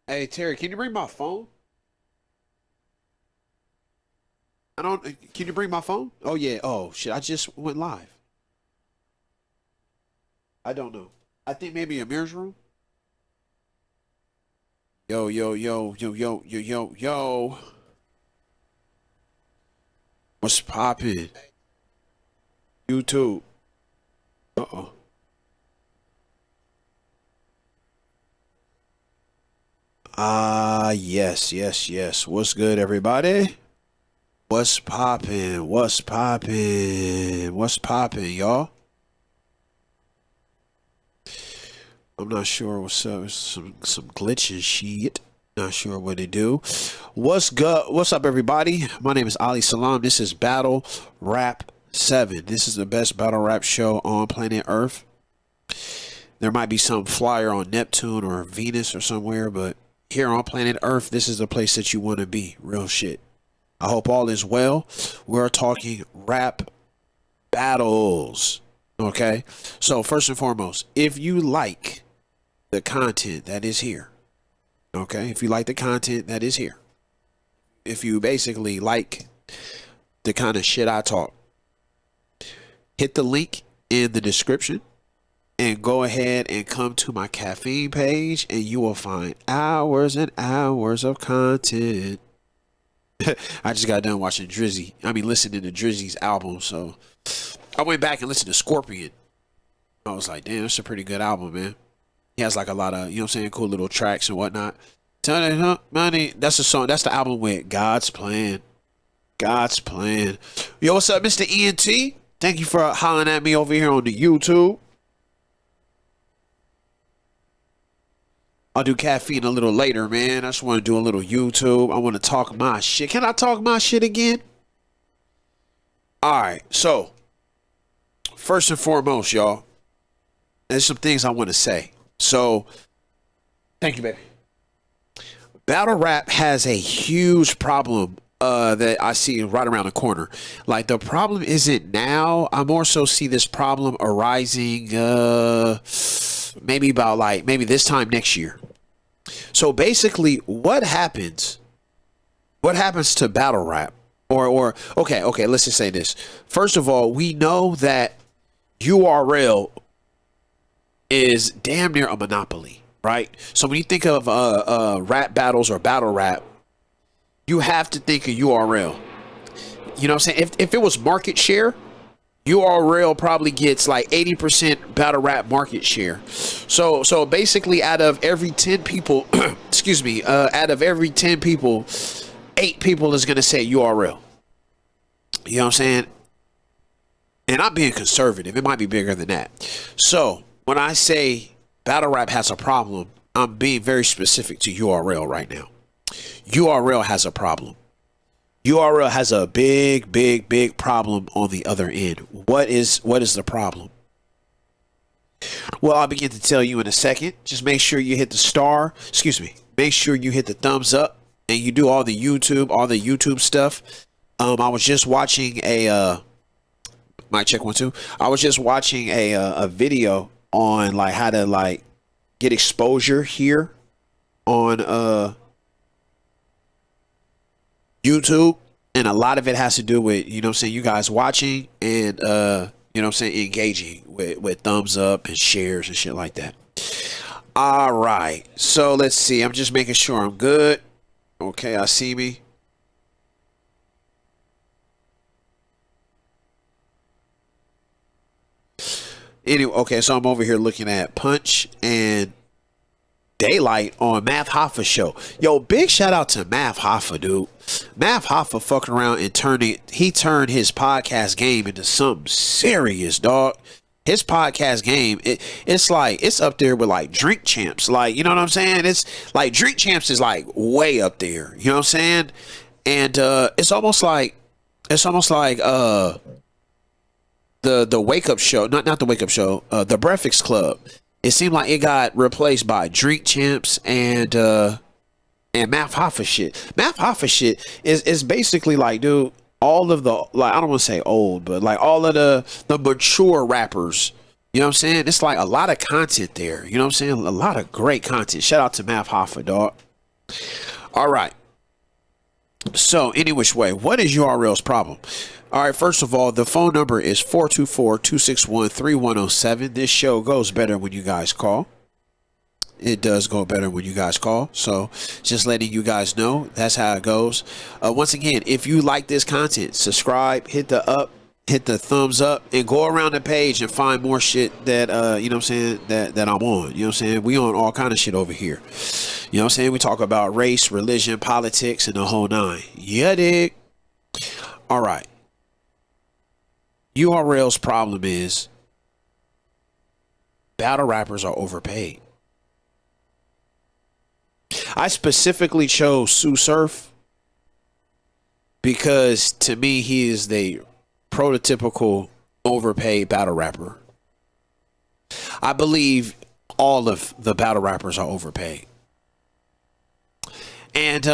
Hey Terry, can you bring my phone? I don't. Can you bring my phone? Oh yeah. Oh shit! I just went live. I don't know. I think maybe Amir's room. Yo yo yo yo yo yo yo yo. What's poppin'? YouTube. Uh oh. Ah yes yes yes. What's good, everybody? What's poppin'? What's poppin'? What's poppin', y'all? I'm not sure what's up. It's some glitching shit. Not sure what they do. What's good? What's up, everybody? My name is Ali Salam. This is Battle Rap 7. This is the best battle rap show on planet Earth. There might be some flyer on Neptune or Venus or somewhere, but here on planet Earth, this is the place that you want to be. Real shit. I hope all is well. We're talking rap battles. Okay? So, first and foremost, if you like the content that is here, okay? If you like the content that is here, if you basically like the kind of shit I talk, hit the link in the description and go ahead and come to my caffeine page and you will find hours and hours of content. I just got done watching listening to Drizzy's album, so I went back and listened to Scorpion. I was like, damn, that's a pretty good album, man. He has like a lot of, you know what I'm saying, cool little tracks and whatnot. Tell it, huh, money. That's the song. That's the album with God's Plan. God's Plan. Yo, what's up, Mr. ENT? Thank you for hollering at me over here on the YouTube. I'll do caffeine a little later, man. I just want to do a little YouTube. I want to talk my shit. Can I talk my shit again? All right. So, first and foremost, y'all, there's some things I want to say. So, thank you, baby. Battle rap has a huge problem that I see right around the corner. Like, the problem isn't now. I more so see this problem arising maybe this time next year. So basically, what happens to battle rap? Or okay, let's just say this. First of all, we know that URL is damn near a monopoly, right? So when you think of rap battles or battle rap, you have to think of URL. You know what I'm saying? If it was market share, URL probably gets like 80% battle rap market share. So basically, out of every 10 people, excuse me, out of every 10 people, 8 people is gonna say URL. You know what I'm saying? And I'm being conservative. It might be bigger than that. So when I say battle rap has a problem, I'm being very specific to URL right now. URL has a problem. URL has a big problem on the other end. What is the problem? Well, I'll begin to tell you in a second. Just make sure you hit the star. Make sure you hit the thumbs up and you do all the YouTube stuff. I was just watching a mic check 1 2. I was just watching a video on like how to like get exposure here on YouTube, and a lot of it has to do with, you know what I'm saying, you guys watching and you know what I'm saying, engaging with thumbs up and shares and shit like that. All right, so let's see. I'm just making sure I'm good. Okay, I see me. Anyway, okay, so I'm over here looking at Punch and Daylyt on Math Hoffa show. Yo, big shout out to Math Hoffa, dude. Math Hoffa fucking around and turned his podcast game into something serious, dog. His podcast game, it's like, it's up there with like Drink Champs. Like, you know what I'm saying? It's like Drink Champs is like way up there. You know what I'm saying? And it's almost like the Wake Up Show, not the Wake Up Show, the Breakfast Club. It seemed like it got replaced by Drink Champs and Math Hoffa shit. Math Hoffa shit is basically like, dude, all of the, like, I don't want to say old, but like all of the mature rappers. You know what I'm saying? It's like a lot of content there. You know what I'm saying? A lot of great content. Shout out to Math Hoffa, dog. All right. So, any which way, what is URL's problem? All right, first of all, the phone number is 424-261-3107. This show goes better when you guys call. It does go better when you guys call. So, just letting you guys know, that's how it goes. Once again, if you like this content, subscribe, hit the thumbs up, and go around the page and find more shit that you know what I'm saying, that I'm on. You know what I'm saying? We on all kind of shit over here. You know what I'm saying? We talk about race, religion, politics, and the whole nine. Yeah, dig. All right. URL's problem is battle rappers are overpaid. I specifically chose Sue Surf because to me he is the prototypical overpaid battle rapper. I believe all of the battle rappers are overpaid. And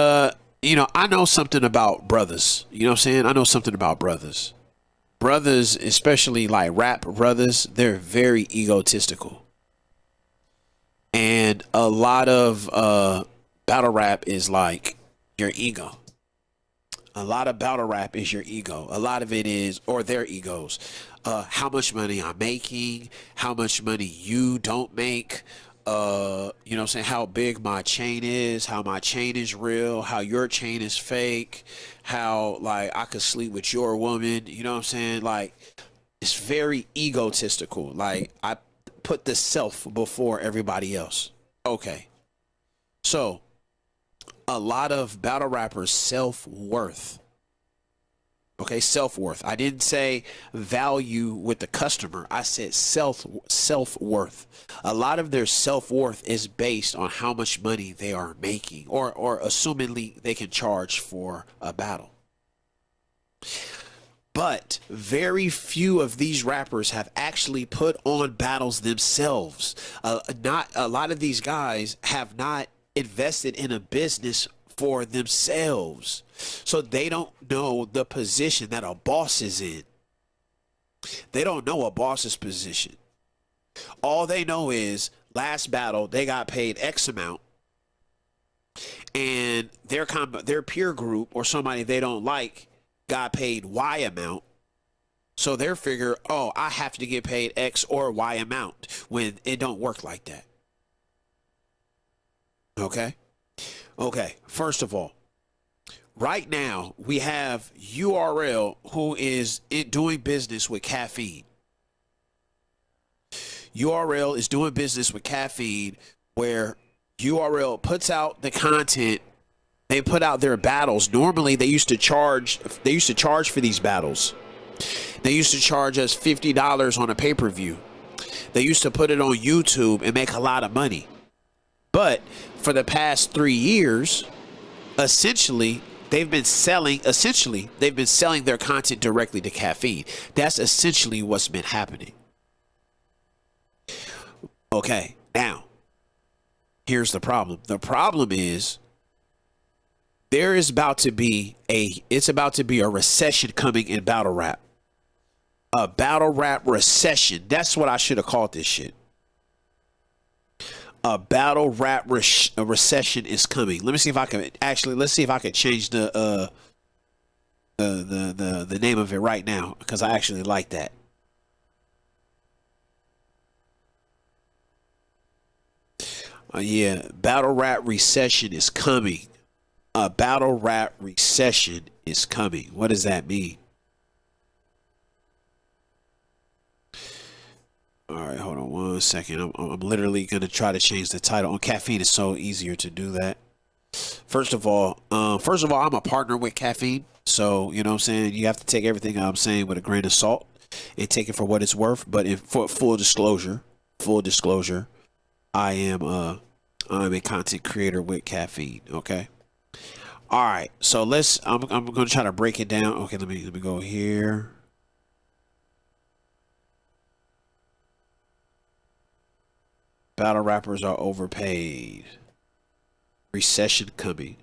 you know, I know something about brothers. You know what I'm saying? I know something about brothers. Brothers, especially like rap brothers, they're very egotistical. And a lot of battle rap is like your ego. A lot of battle rap is your ego. A lot of it is, or their egos. How much money I'm making, how much money you don't make, you know what I'm saying, how big my chain is, how my chain is real, how your chain is fake, how like I could sleep with your woman, you know what I'm saying? Like it's very egotistical. Like I put the self before everybody else. Okay. So a lot of battle rappers self-worth. Okay, self-worth. I didn't say value with the customer. I said self-worth. A lot of their self-worth is based on how much money they are making or assumingly they can charge for a battle. But very few of these rappers have actually put on battles themselves. Not a lot of these guys have not invested in a business for themselves. So they don't know the position that a boss is in. They don't know a boss's position. All they know is last battle they got paid X amount, and their peer group or somebody they don't like got paid Y amount. So they're figure, oh, I have to get paid X or Y amount when it don't work like that. Okay? Okay, first of all, right now we have URL who is doing business with caffeine. URL is doing business with caffeine where URL puts out the content. They put out their battles. Normally they used to charge for these battles. They used to charge us $50 on a pay-per-view. They used to put it on YouTube and make a lot of money. But for the past 3 years, essentially they've been selling their content directly to caffeine. That's essentially what's been happening. Okay, now here's the problem. The problem is it's about to be a recession coming in battle rap. A battle rap recession. That's what I should have called this shit. A battle rap recession is coming. Let me see if I can change the name of it right now because I actually like that. Yeah, battle rap recession is coming. A battle rap recession is coming. What does that mean? All right, hold on 1 second. I'm literally gonna try to change the title. On caffeine, it's so easier to do that. First of all, I'm a partner with caffeine, so you know what I'm saying. You have to take everything I'm saying with a grain of salt and take it for what it's worth. But for full disclosure, I'm a content creator with caffeine. Okay. All right, so I'm gonna try to break it down. Okay, let me go here. Battle rappers are overpaid. Recession coming.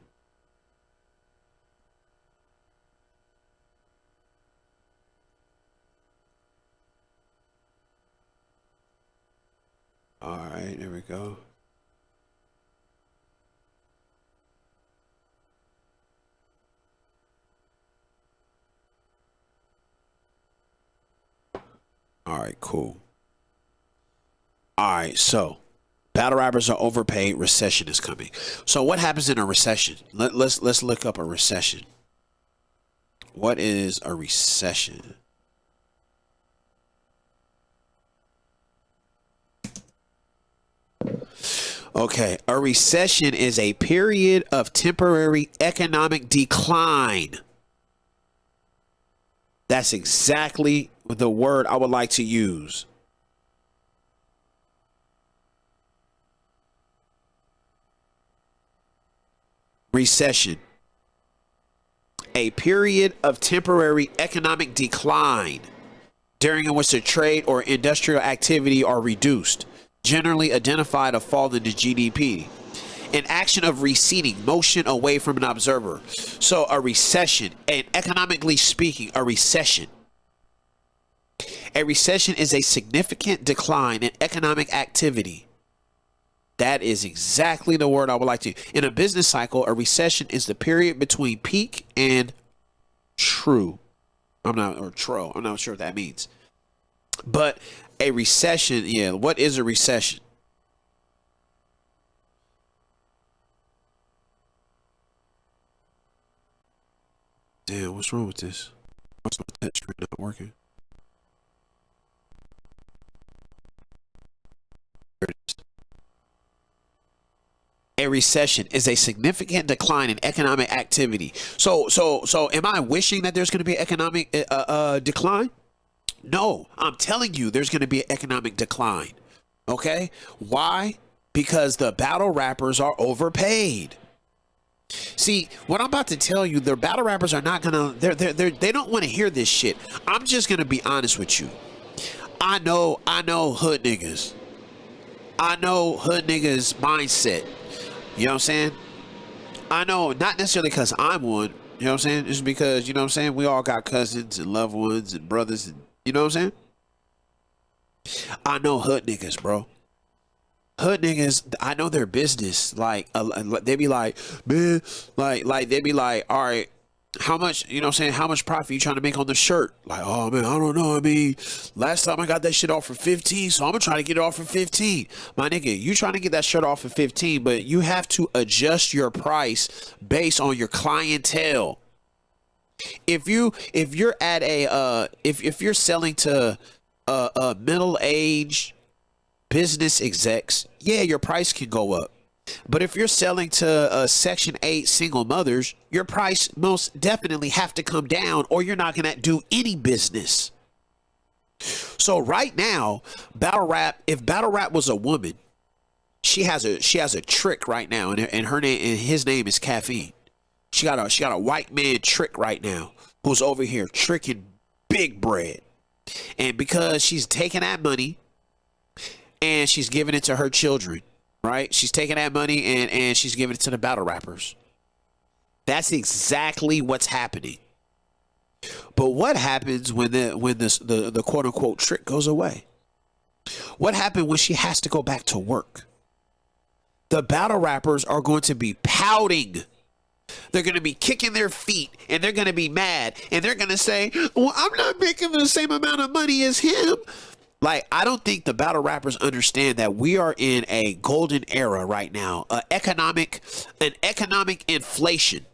All right, there we go. All right, cool. All right, so battle rappers are overpaid. Recession is coming. So what happens in a recession? Let's look up a recession. What is a recession? Okay, a recession is a period of temporary economic decline. That's exactly the word I would like to use. Recession. A period of temporary economic decline during which the trade or industrial activity are reduced, generally identified a fall in the GDP. An action of receding, motion away from an observer. So a recession, and economically speaking, a recession. A recession is a significant decline in economic activity. That is exactly the word I would like to. In a business cycle, a recession is the period between peak and true. I'm not sure what that means. But a recession, yeah, what is a recession? Damn, what's wrong with this? What's my touch screen not working? A recession is a significant decline in economic activity. So am I wishing that there's going to be economic decline? No, I'm telling you there's going to be an economic decline. Okay? Why? Because the battle rappers are overpaid. See, what I'm about to tell you, the battle rappers are not going to they don't want to hear this shit. I'm just going to be honest with you. I know hood niggas. I know hood niggas mindset. You know what I'm saying? I know, not necessarily because I'm one, you know what I'm saying? Just because, you know what I'm saying? We all got cousins and loved ones and brothers, and you know what I'm saying? I know hood niggas, bro. Hood niggas, I know their business. Like, they be like, man, like they be like, all right, how much, you know what I'm saying? How much profit you trying to make on the shirt? Like, oh man, I don't know. I mean, last time I got that shit off for 15, so I'm gonna try to get it off for 15. My nigga, you trying to get that shirt off for 15, but you have to adjust your price based on your clientele. If you're at a if you're selling to middle-aged business execs, yeah, your price can go up. But if you're selling to Section 8 single mothers, your price most definitely have to come down, or you're not going to do any business. So right now, battle rap, if battle rap was a woman, she has a trick right now, and her name and his name is Caffeine. She got a white man trick right now who's over here tricking big bread. And because she's taking that money and she's giving it to her children, right? She's taking that money and she's giving it to the battle rappers. That's exactly what's happening. But what happens when the quote unquote trick goes away? What happened when she has to go back to work? The battle rappers are going to be pouting. They're going to be kicking their feet and they're going to be mad and they're going to say, well, I'm not making the same amount of money as him. Like, I don't think the battle rappers understand that we are in a golden era right now, an economic inflation.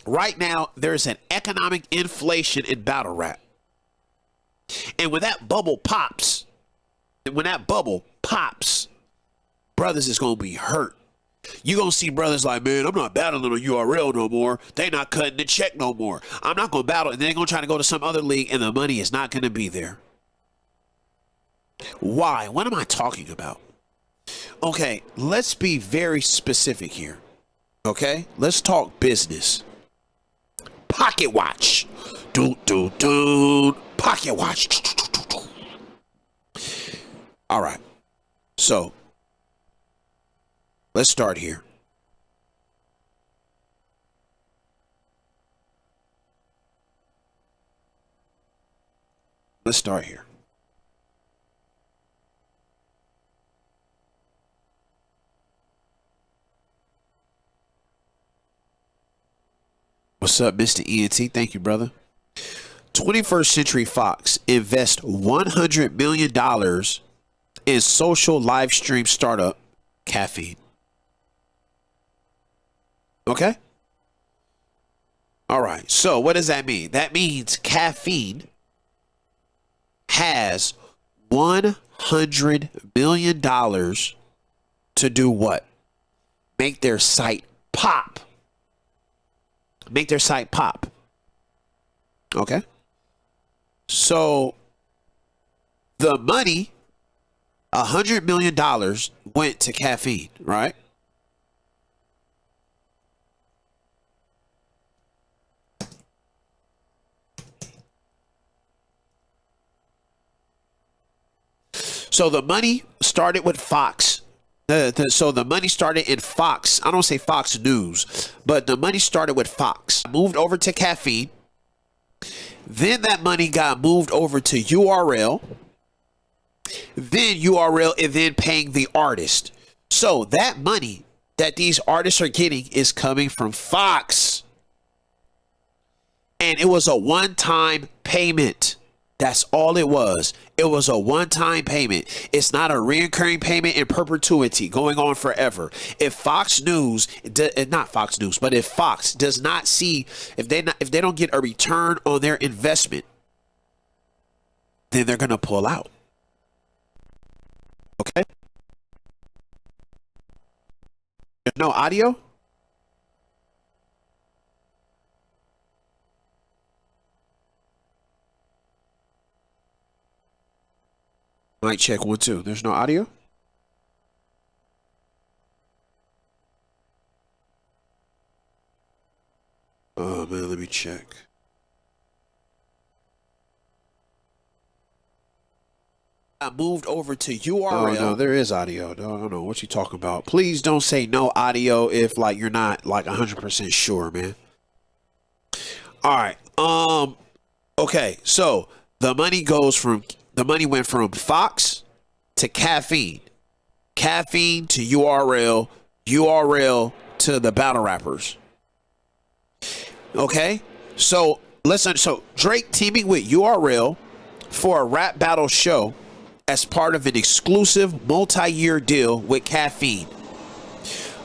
Right now, there's an economic inflation in battle rap. And when that bubble pops, brothers is going to be hurt. You're going to see brothers like, man, I'm not battling on URL no more. They not cutting the check no more. I'm not going to battle. And they're going to try to go to some other league and the money is not going to be there. Why? What am I talking about? Okay, let's be very specific here. Okay, let's talk business. Pocket watch. Pocket watch. All right. So, let's start here. Let's start here. What's up, Mr. ENT? Thank you, brother. 21st Century Fox invest $100 million in social live stream startup Caffeine. Okay? All right. So what does that mean? That means Caffeine has $100 million to do what? Make their site pop. Make their site pop. Okay? So the money, $100 million went to Caffeine, right? So the money started with Fox. So the money started in Fox. I don't say Fox News, but the money started with Fox. Moved over to Caffeine. Then that money got moved over to URL. Then URL and then paying the artist. So that money that these artists are getting is coming from Fox. And it was a one-time payment. That's all it was. It was a one-time payment. It's not a recurring payment in perpetuity going on forever. If Fox News, not Fox News, but if Fox does not see, if they don't get a return on their investment, then they're going to pull out. Okay? There's no audio? Mic check 1 2. There's no audio? Oh man, let me check. I moved over to URL. Oh no, there is audio. I don't know what you talking about. Please don't say no audio if like you're not like 100% sure, man. All right. Okay, so the money went from Fox to Caffeine. Caffeine to URL. URL to the battle rappers. Okay? So listen, so Drake teaming with URL for a rap battle show as part of an exclusive multi-year deal with Caffeine.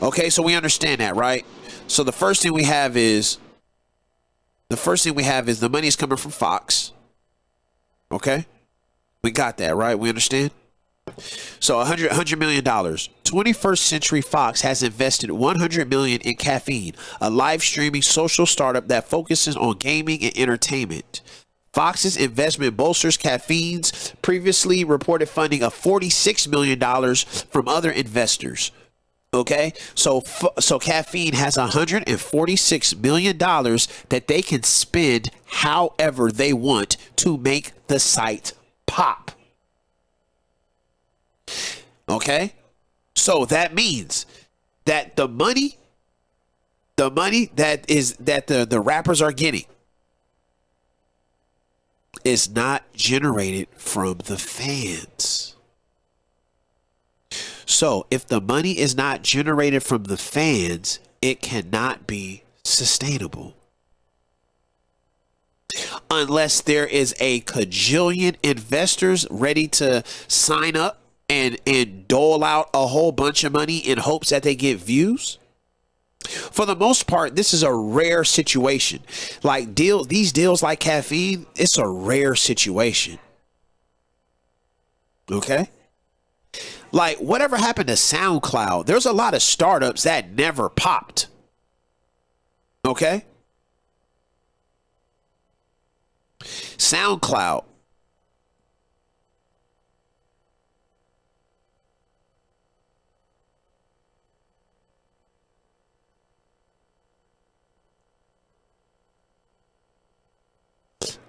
Okay, so we understand that, right? So the first thing we have is the money is coming from Fox. Okay? We got that, right? We understand? So $100 million. 21st Century Fox has invested $100 million in Caffeine, a live streaming social startup that focuses on gaming and entertainment. Fox's investment bolsters Caffeine's previously reported funding of $46 million from other investors. Okay, so Caffeine has $146 million that they can spend however they want to make the site pop. Okay, so that means that the money that the rappers are getting is not generated from the fans. So if the money is not generated from the fans, it cannot be sustainable. Unless there is a cajillion investors ready to sign up and dole out a whole bunch of money in hopes that they get views. For the most part, this is a rare situation. Like these deals like Caffeine, it's a rare situation. Okay? Like whatever happened to SoundCloud? There's a lot of startups that never popped. Okay? SoundCloud.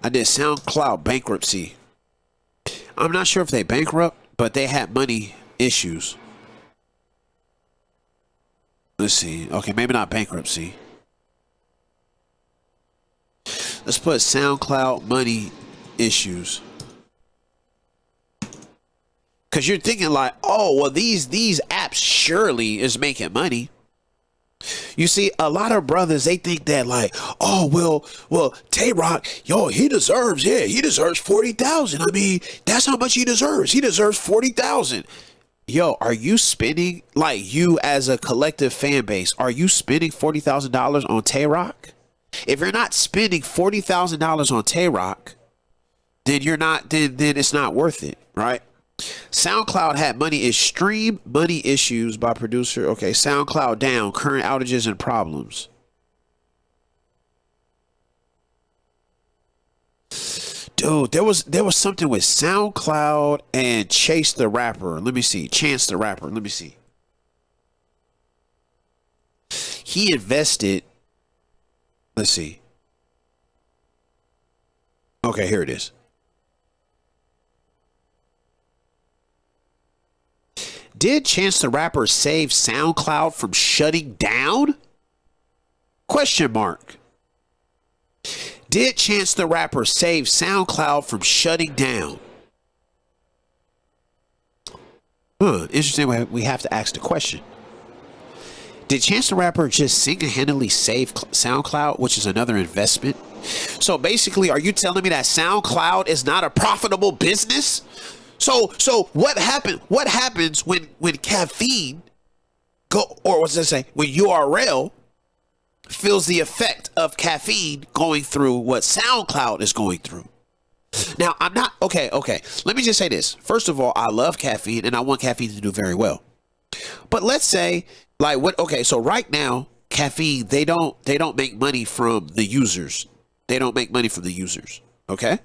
I did SoundCloud bankruptcy. I'm not sure if they bankrupt, but they had money issues. Let's see. Okay, maybe not bankruptcy. Let's put SoundCloud money issues. Because you're thinking like, oh, well, these apps surely is making money. You see, a lot of brothers, they think that like, oh, well, Tay-Rock, yo, he deserves 40,000. I mean, that's how much he deserves. He deserves 40,000. Yo, are you spending, like, you as a collective fan base, are you spending $40,000 on Tay-Rock? If you're not spending $40,000 on Tay-Rock, then you're not, then it's not worth it, right? SoundCloud had stream money issues by producer. Okay, SoundCloud down, current outages and problems. Dude, there was something with SoundCloud and Chance the Rapper. Let me see. He invested. Let's see. Okay, here it is. Did Chance the Rapper save SoundCloud from shutting down? Question mark. Did Chance the Rapper save SoundCloud from shutting down? Interesting way we have to ask the question. Did Chance the Rapper just single-handedly save SoundCloud, which is another investment? So basically, are you telling me that SoundCloud is not a profitable business? So what happened? What happens when caffeine when URL feels the effect of caffeine going through what SoundCloud is going through? Now, I'm not okay. Let me just say this. First of all, I love caffeine and I want caffeine to do very well. But let's say like what? Okay, so right now, caffeine they don't make money from the users. They don't make money from the users. Okay.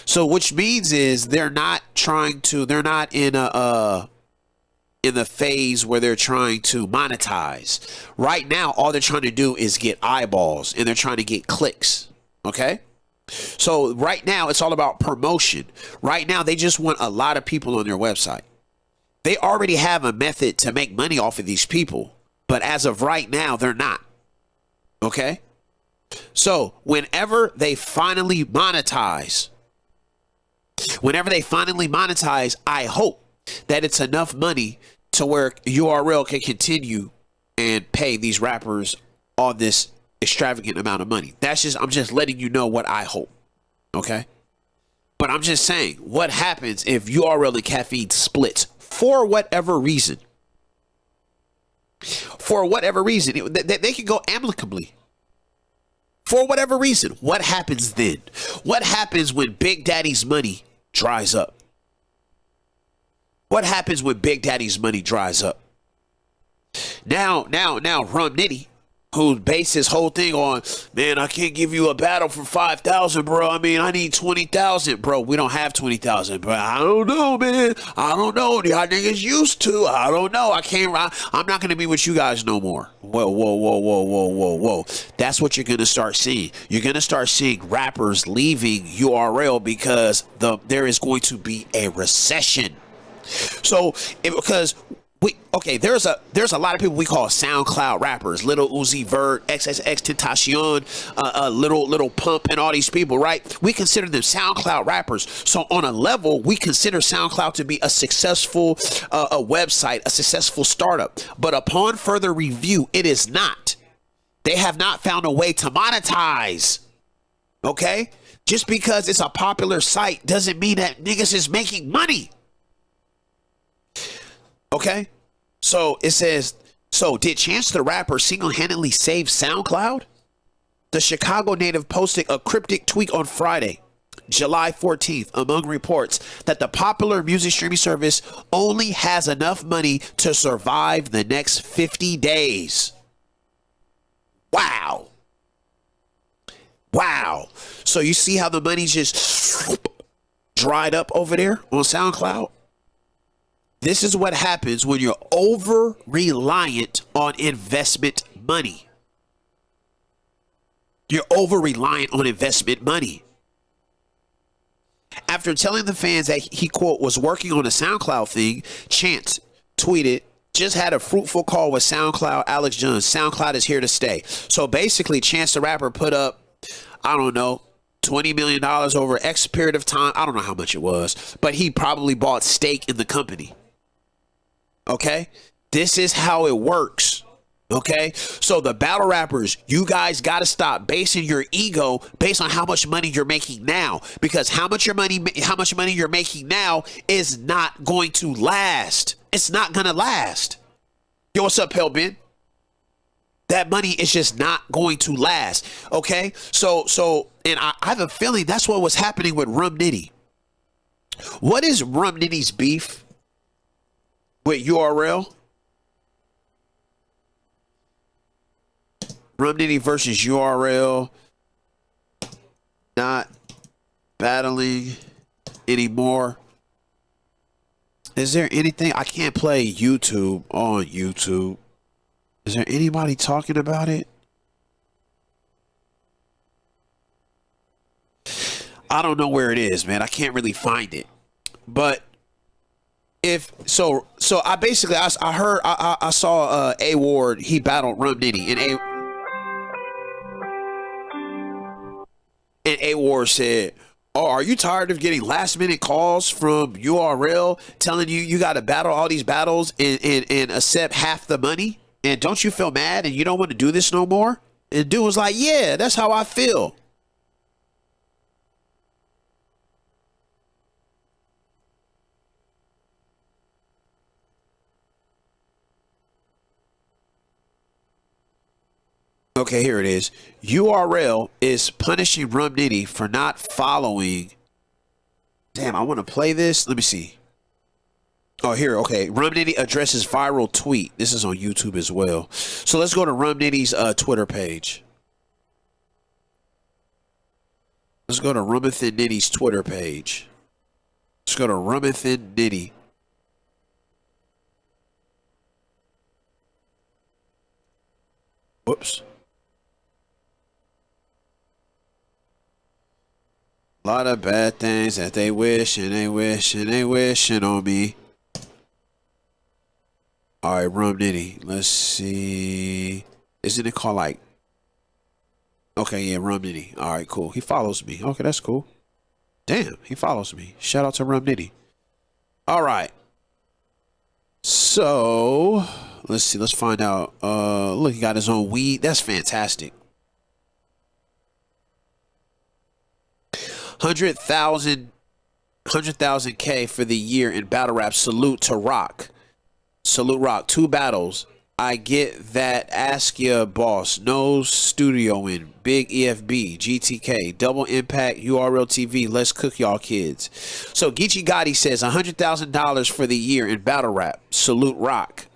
So which means is they're not in the phase where they're trying to monetize. Right now, all they're trying to do is get eyeballs and they're trying to get clicks. Okay. So right now it's all about promotion. Right now, they just want a lot of people on their website. They already have a method to make money off of these people, but as of right now, they're not. Okay. So whenever they finally monetize, I hope that it's enough money to where URL can continue and pay these rappers all this extravagant amount of money. I'm just letting you know what I hope. Okay. But I'm just saying, what happens if URL and caffeine splits for whatever reason? For whatever reason, they can go amicably. For whatever reason, what happens then? What happens when Big Daddy's money dries up? What happens when Big Daddy's money dries up? Now, Rum Nitty, who based his whole thing on, man, I can't give you a battle for 5,000, bro. I mean, I need 20,000, bro. We don't have 20,000, bro. I don't know, man. I don't know. Y'all niggas used to. I don't know. I'm not gonna be with you guys no more. Whoa. That's what you're gonna start seeing. You're gonna start seeing rappers leaving URL because there is going to be a recession. So, because there's a lot of people we call SoundCloud rappers, Lil Uzi Vert, XXXTentacion, Little Pump, and all these people, right? We consider them SoundCloud rappers. So on a level, we consider SoundCloud to be a successful a website, a successful startup. But upon further review, it is not. They have not found a way to monetize. Okay? Just because it's a popular site doesn't mean that niggas is making money. Okay, so it says, so did Chance the Rapper single-handedly save SoundCloud? The Chicago native posted a cryptic tweet on Friday, July 14th, among reports that the popular music streaming service only has enough money to survive the next 50 days. Wow. So you see how the money just dried up over there on SoundCloud? This is what happens when you're over-reliant on investment money. You're over-reliant on investment money. After telling the fans that he, quote, was working on a SoundCloud thing, Chance tweeted, just had a fruitful call with SoundCloud Alex Jones. SoundCloud is here to stay. So basically, Chance the Rapper put up, I don't know, $20 million over X period of time. I don't know how much it was, but he probably bought stake in the company. Okay, this is how it works. Okay, so the battle rappers, you guys got to stop basing your ego based on how much money you're making now, because how much money you're making now is not going to last. It's not gonna last. Yo, what's up, Hellbin? That money is just not going to last. Okay, so and I have a feeling that's what was happening with Rum Nitty. What is Rum Nitty's beef with URL? Rum Nitty versus URL not battling anymore. Is there anything? I can't play YouTube on YouTube. Is there anybody talking about it? I don't know where it is, man. I can't really find it. But if so I basically I heard I saw A Ward, he battled Rum Nitty, and A Ward said, "Oh, are you tired of getting last minute calls from URL telling you got to battle all these battles and accept half the money? And don't you feel mad and you don't want to do this no more?" And dude was like, "Yeah, that's how I feel." Okay, here it is. URL is punishing Rum Nitty for not following. Damn, I want to play this. Let me see. Oh, here. Okay. Rum Nitty addresses viral tweet. This is on YouTube as well. So let's go to Rum Nitty's Twitter page. Let's go to Rumathan Nitty's Twitter page. Let's go to Rumathan Nitty. Whoops. A lot of bad things that they wish and they wish and they wishing on me. All right, Rum Nitty. Let's see. Isn't it called like? Okay, yeah, Rum Nitty. All right, cool. He follows me. Okay, that's cool. Damn, he follows me. Shout out to Rum Nitty. All right. So let's see. Let's find out. Look, he got his own weed. That's fantastic. 100,000 K for the year in battle rap. Salute to Rock. Salute Rock. 2 battles. I get that. Ask ya boss. No studio in. Big EFB. GTK. Double Impact. URL TV. Let's cook y'all kids. So Geechee Gotti says $100,000 for the year in battle rap. Salute Rock.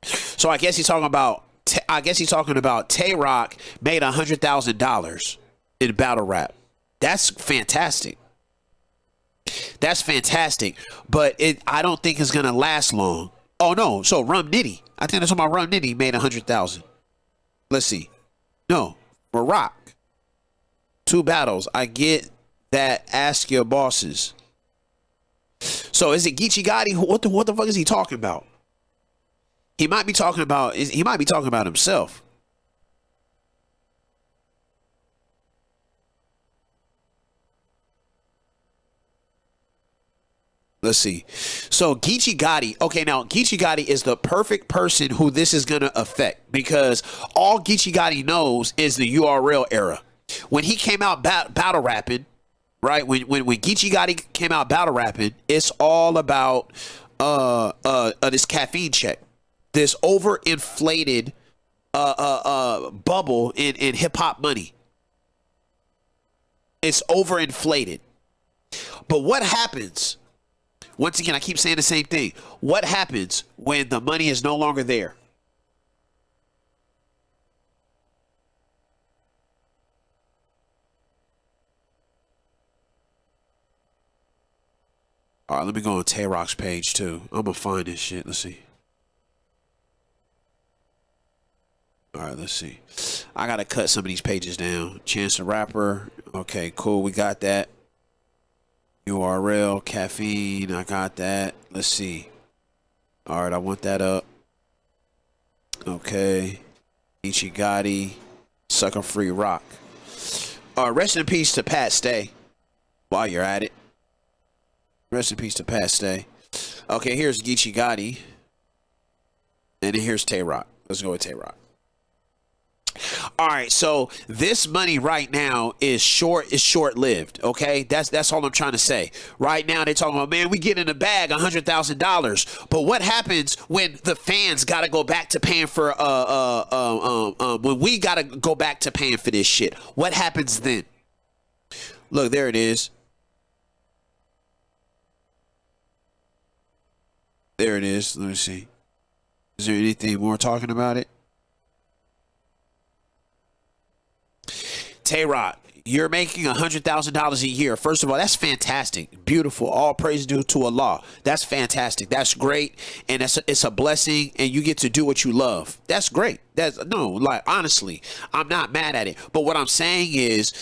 So I guess he's talking about. Tay Rock made $100,000 in battle rap. That's fantastic. That's fantastic. But I don't think it's gonna last long. Oh no. So Rum Nitty. I think that's what my Rum Nitty made $100,000. Let's see. No, for Rock. 2 battles. I get that. Ask your bosses. So is it Geechee Gotti? What the fuck is he talking about? He might be talking about himself. Let's see. So Geechee Gotti. Okay, now Geechee Gotti is the perfect person who this is going to affect, because all Geechee Gotti knows is the URL era. When he came out battle rapping, right? When Geechee Gotti came out battle rapping, it's all about this caffeine check, this overinflated bubble in hip hop money. It's overinflated. But what happens? Once again, I keep saying the same thing. What happens when the money is no longer there? All right, let me go on Tay Rock's page too. I'm gonna find this shit. Let's see. All right, let's see. I gotta cut some of these pages down. Chance the Rapper. Okay, cool. We got that. URL, caffeine, I got that. Let's see. All right, I want that up. Okay. Geechee Gotti, Sucker Free Rock. Rest in peace to Pat Stay. While you're at it. Rest in peace to Pat Stay. Okay, here's Geechee Gotti. And then here's Tay Rock. Let's go with Tay-Rock. All right, so this money right now is short-lived. Okay, that's all I'm trying to say. Right now they're talking about, man, we get in the bag $100,000, but what happens when the fans got to go back to paying for when we got to go back to paying for this shit? What happens then? Look, there it is. There it is. Let me see. Is there anything more talking about it? Tay-Rock, you're making $100,000 a year. First of all, that's fantastic. Beautiful. All praise due to Allah. That's fantastic. That's great. And it's a blessing, and you get to do what you love. That's great. Honestly, I'm not mad at it. But what I'm saying is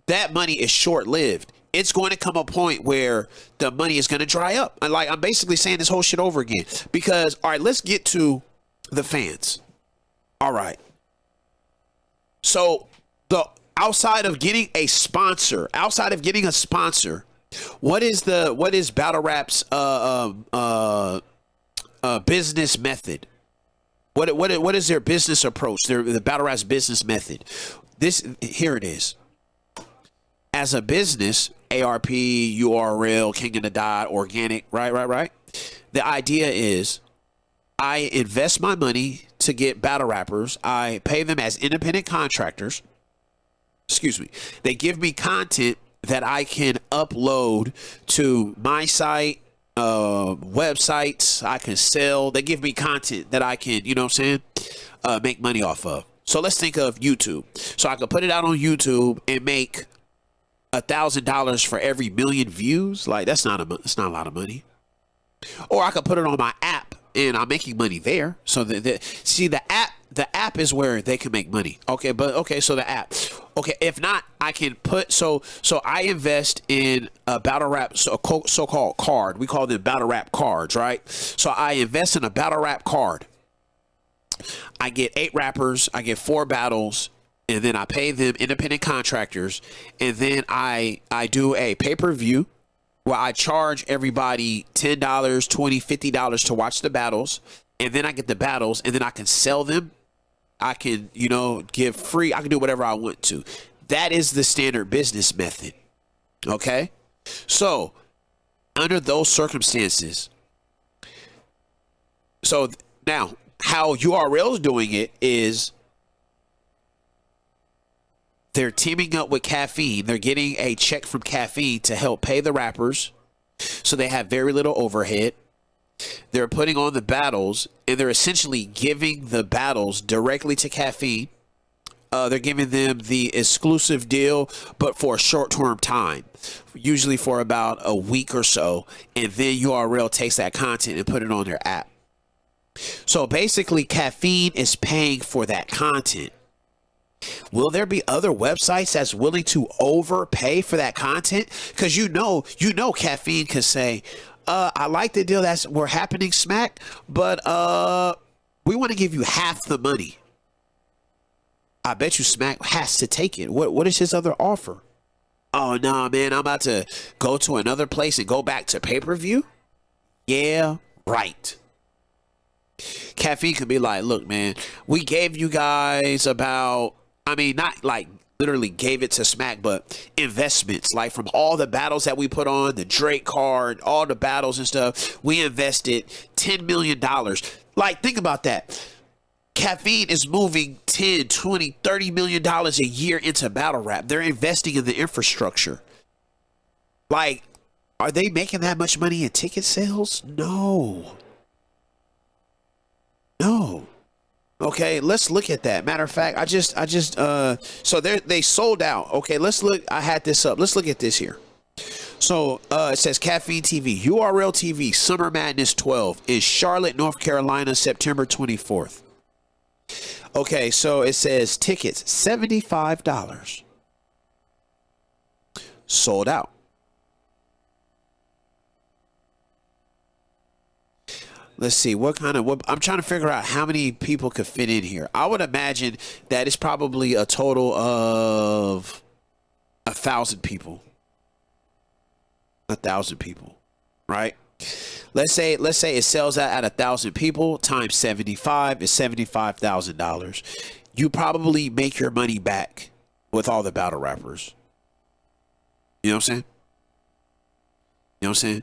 that money is short-lived. It's going to come a point where the money is going to dry up. And I'm basically saying this whole shit over again. Because, all right, let's get to the fans. All right. So, outside of getting a sponsor, what is Battle Rap's business method? What is their business approach? The Battle Rap's business method. Here it is. As a business, ARP, URL, King of the Dot, organic, right. The idea is I invest my money to get battle rappers. I pay them as independent contractors. Excuse me. They give me content that I can upload to my site, websites I can sell. They give me content that I can, make money off of. So let's think of YouTube. So I can put it out on YouTube and make $1,000 for every million views. That's not a lot of money. Or I could put it on my app and I'm making money there. So the app is where they can make money. So the app. Okay, if not, I can put so I invest in a battle rap so-called card. We call them battle rap cards, right? So I invest in a battle rap card. I get 8 rappers, I get 4 battles, and then I pay them independent contractors, and then I do a pay-per-view where I charge everybody $10, $20, $50 to watch the battles, and then I get the battles, and then I can sell them. I can, give free. I can do whatever I want to. That is the standard business method. Okay? So, under those circumstances, so now how URL's doing it is they're teaming up with Caffeine. They're getting a check from Caffeine to help pay the rappers. So they have very little overhead. They're putting on the battles, and they're essentially giving the battles directly to Caffeine. They're giving them the exclusive deal, but for a short-term time, usually for about a week or so, and then URL takes that content and put it on their app. So basically, Caffeine is paying for that content. Will there be other websites that's willing to overpay for that content? Because Caffeine could say, I like the deal we're happening, Smack, but we want to give you half the money. I bet you Smack has to take it. What is his other offer? Oh, no, man, I'm about to go to another place and go back to pay-per-view? Yeah, right. Caffeine could be like, look, man, we gave you guys about, not like literally gave it to Smack, but investments, like from all the battles that we put on, the Drake card, all the battles and stuff, we invested $10 million. Think about that. Caffeine is moving 10, 20, $30 million a year into battle rap. They're investing in the infrastructure. Are they making that much money in ticket sales? No. Okay, let's look at that. Matter of fact, so they sold out. Okay, let's look. I had this up. Let's look at this here. So it says Caffeine TV, URL TV, Summer Madness 12 in Charlotte, North Carolina, September 24th. Okay, so it says tickets, $75. Sold out. Let's see what I'm trying to figure out how many people could fit in here. I would imagine that it's probably a total of 1,000 people. 1,000 people, right? Let's say it sells out at 1,000 people times 75 is $75,000. You probably make your money back with all the battle rappers. You know what I'm saying? You know what I'm saying?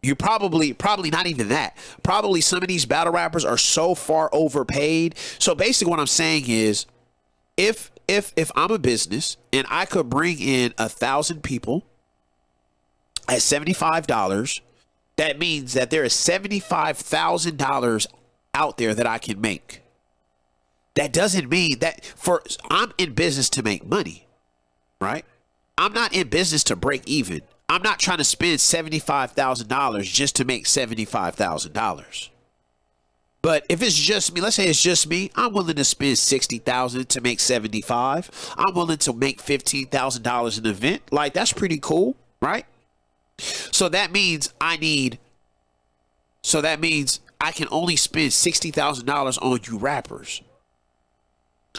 You probably not even that. Probably some of these battle rappers are so far overpaid. So basically what I'm saying is if I'm a business and I could bring in 1,000 people at $75, that means that there is $75,000 out there that I can make. That doesn't mean that I'm in business to make money, right? I'm not in business to break even. I'm not trying to spend $75,000 just to make $75,000. But if it's just me, let's say it's just me, I'm willing to spend $60,000 to make $75,000. I'm willing to make $15,000 an event. Like, that's pretty cool, right? So that means I can only spend $60,000 on you rappers.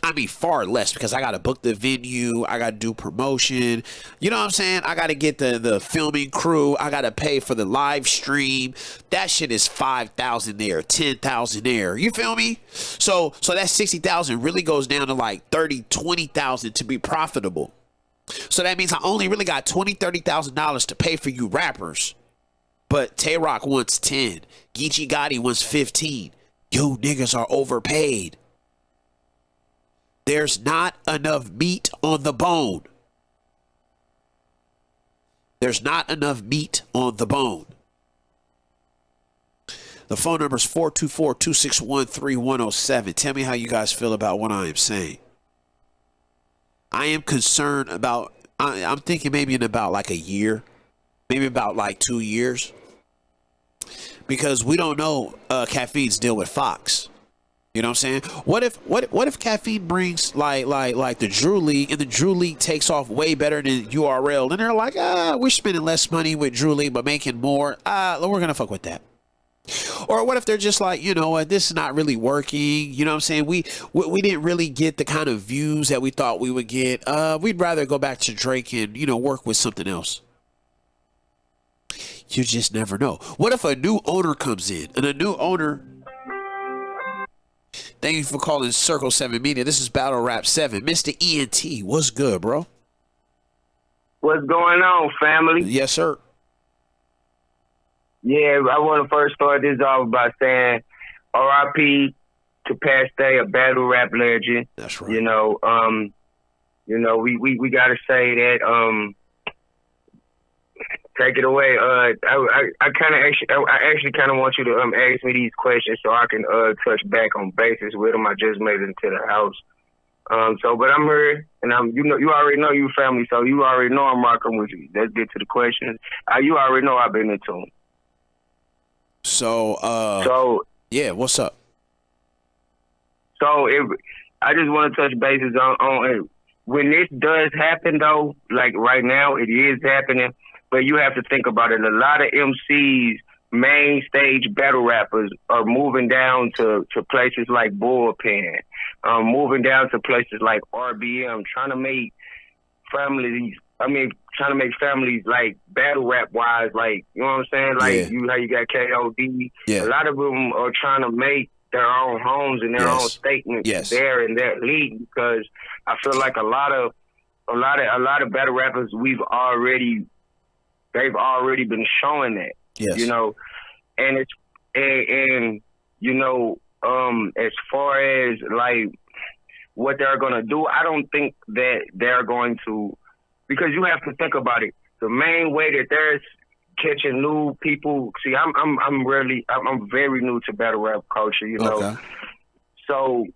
I mean, far less, because I got to book the venue. I got to do promotion. You know what I'm saying? I got to get the filming crew. I got to pay for the live stream. That shit is $5,000 there, $10,000 there. You feel me? So that $60,000 really goes down to like $30,000, $20,000 to be profitable. So that means I only really got $20,000, $30,000 to pay for you rappers. But Tay-Rock wants 10. Geechee Gotti wants 15. You niggas are overpaid. There's not enough meat on the bone. There's not enough meat on the bone. The phone number is 424-261-3107. Tell me how you guys feel about what I am saying. I am concerned about, I'm thinking maybe in about like a year, maybe about like 2 years. Because we don't know Caffeine's deal with Fox. You know what I'm saying? What if Caffeine brings like the Drew League, and the Drew League takes off way better than URL, and they're like, we're spending less money with Drew League but making more. We're gonna fuck with that. Or what if they're just like, you know what, this is not really working. You know what I'm saying? We didn't really get the kind of views that we thought we would get. We'd rather go back to Drake and, you know, work with something else. You just never know. What if a new owner comes in, and a new owner... Thank you for calling Circle 7 Media. This is Battle Rap 7. Mr. ENT, what's good, bro? What's going on, family? Yes, sir. Yeah, I want to first start this off by saying R.I.P. to Past Day, a battle rap legend. That's right. We gotta say that. Take it away. I actually kind of want you to ask me these questions so I can touch back on bases with them. I just made it into the house. But I'm here, and you already know you family, so you already know I'm rocking with you. Let's get to the questions. You already know I've been into them. So yeah, what's up? So I just want to touch bases on when this does happen though, like right now it is happening, but you have to think about it. A lot of MCs, main stage battle rappers, are moving down to places like Bullpen, moving down to places like RBM, trying to make families like battle rap wise, like, you know what I'm saying? Like how you got KOD. Yeah. A lot of them are trying to make their own homes and their own statements there in that league, because I feel like a lot of battle rappers they've already been showing that. Yes. You know, and as far as like what they're gonna do, I don't think that they're going to, because you have to think about it. The main way that they're catching new people, see, I'm very new to battle rap culture, you know. Okay. So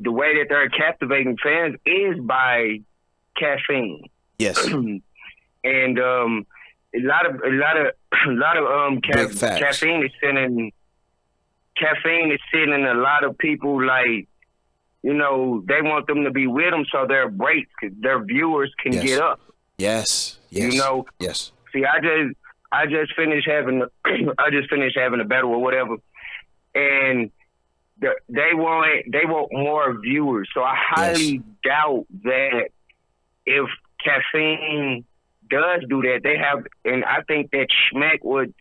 the way that they're captivating fans is by caffeine. Yes. And a lot of caffeine is sending a lot of people, like, you know, they want them to be with them so their viewers can get up. Yes. You know. Yes. See, I just finished having a battle or whatever, and they want more viewers. So I highly doubt that if caffeine does do that, they have, and I think that Schmack would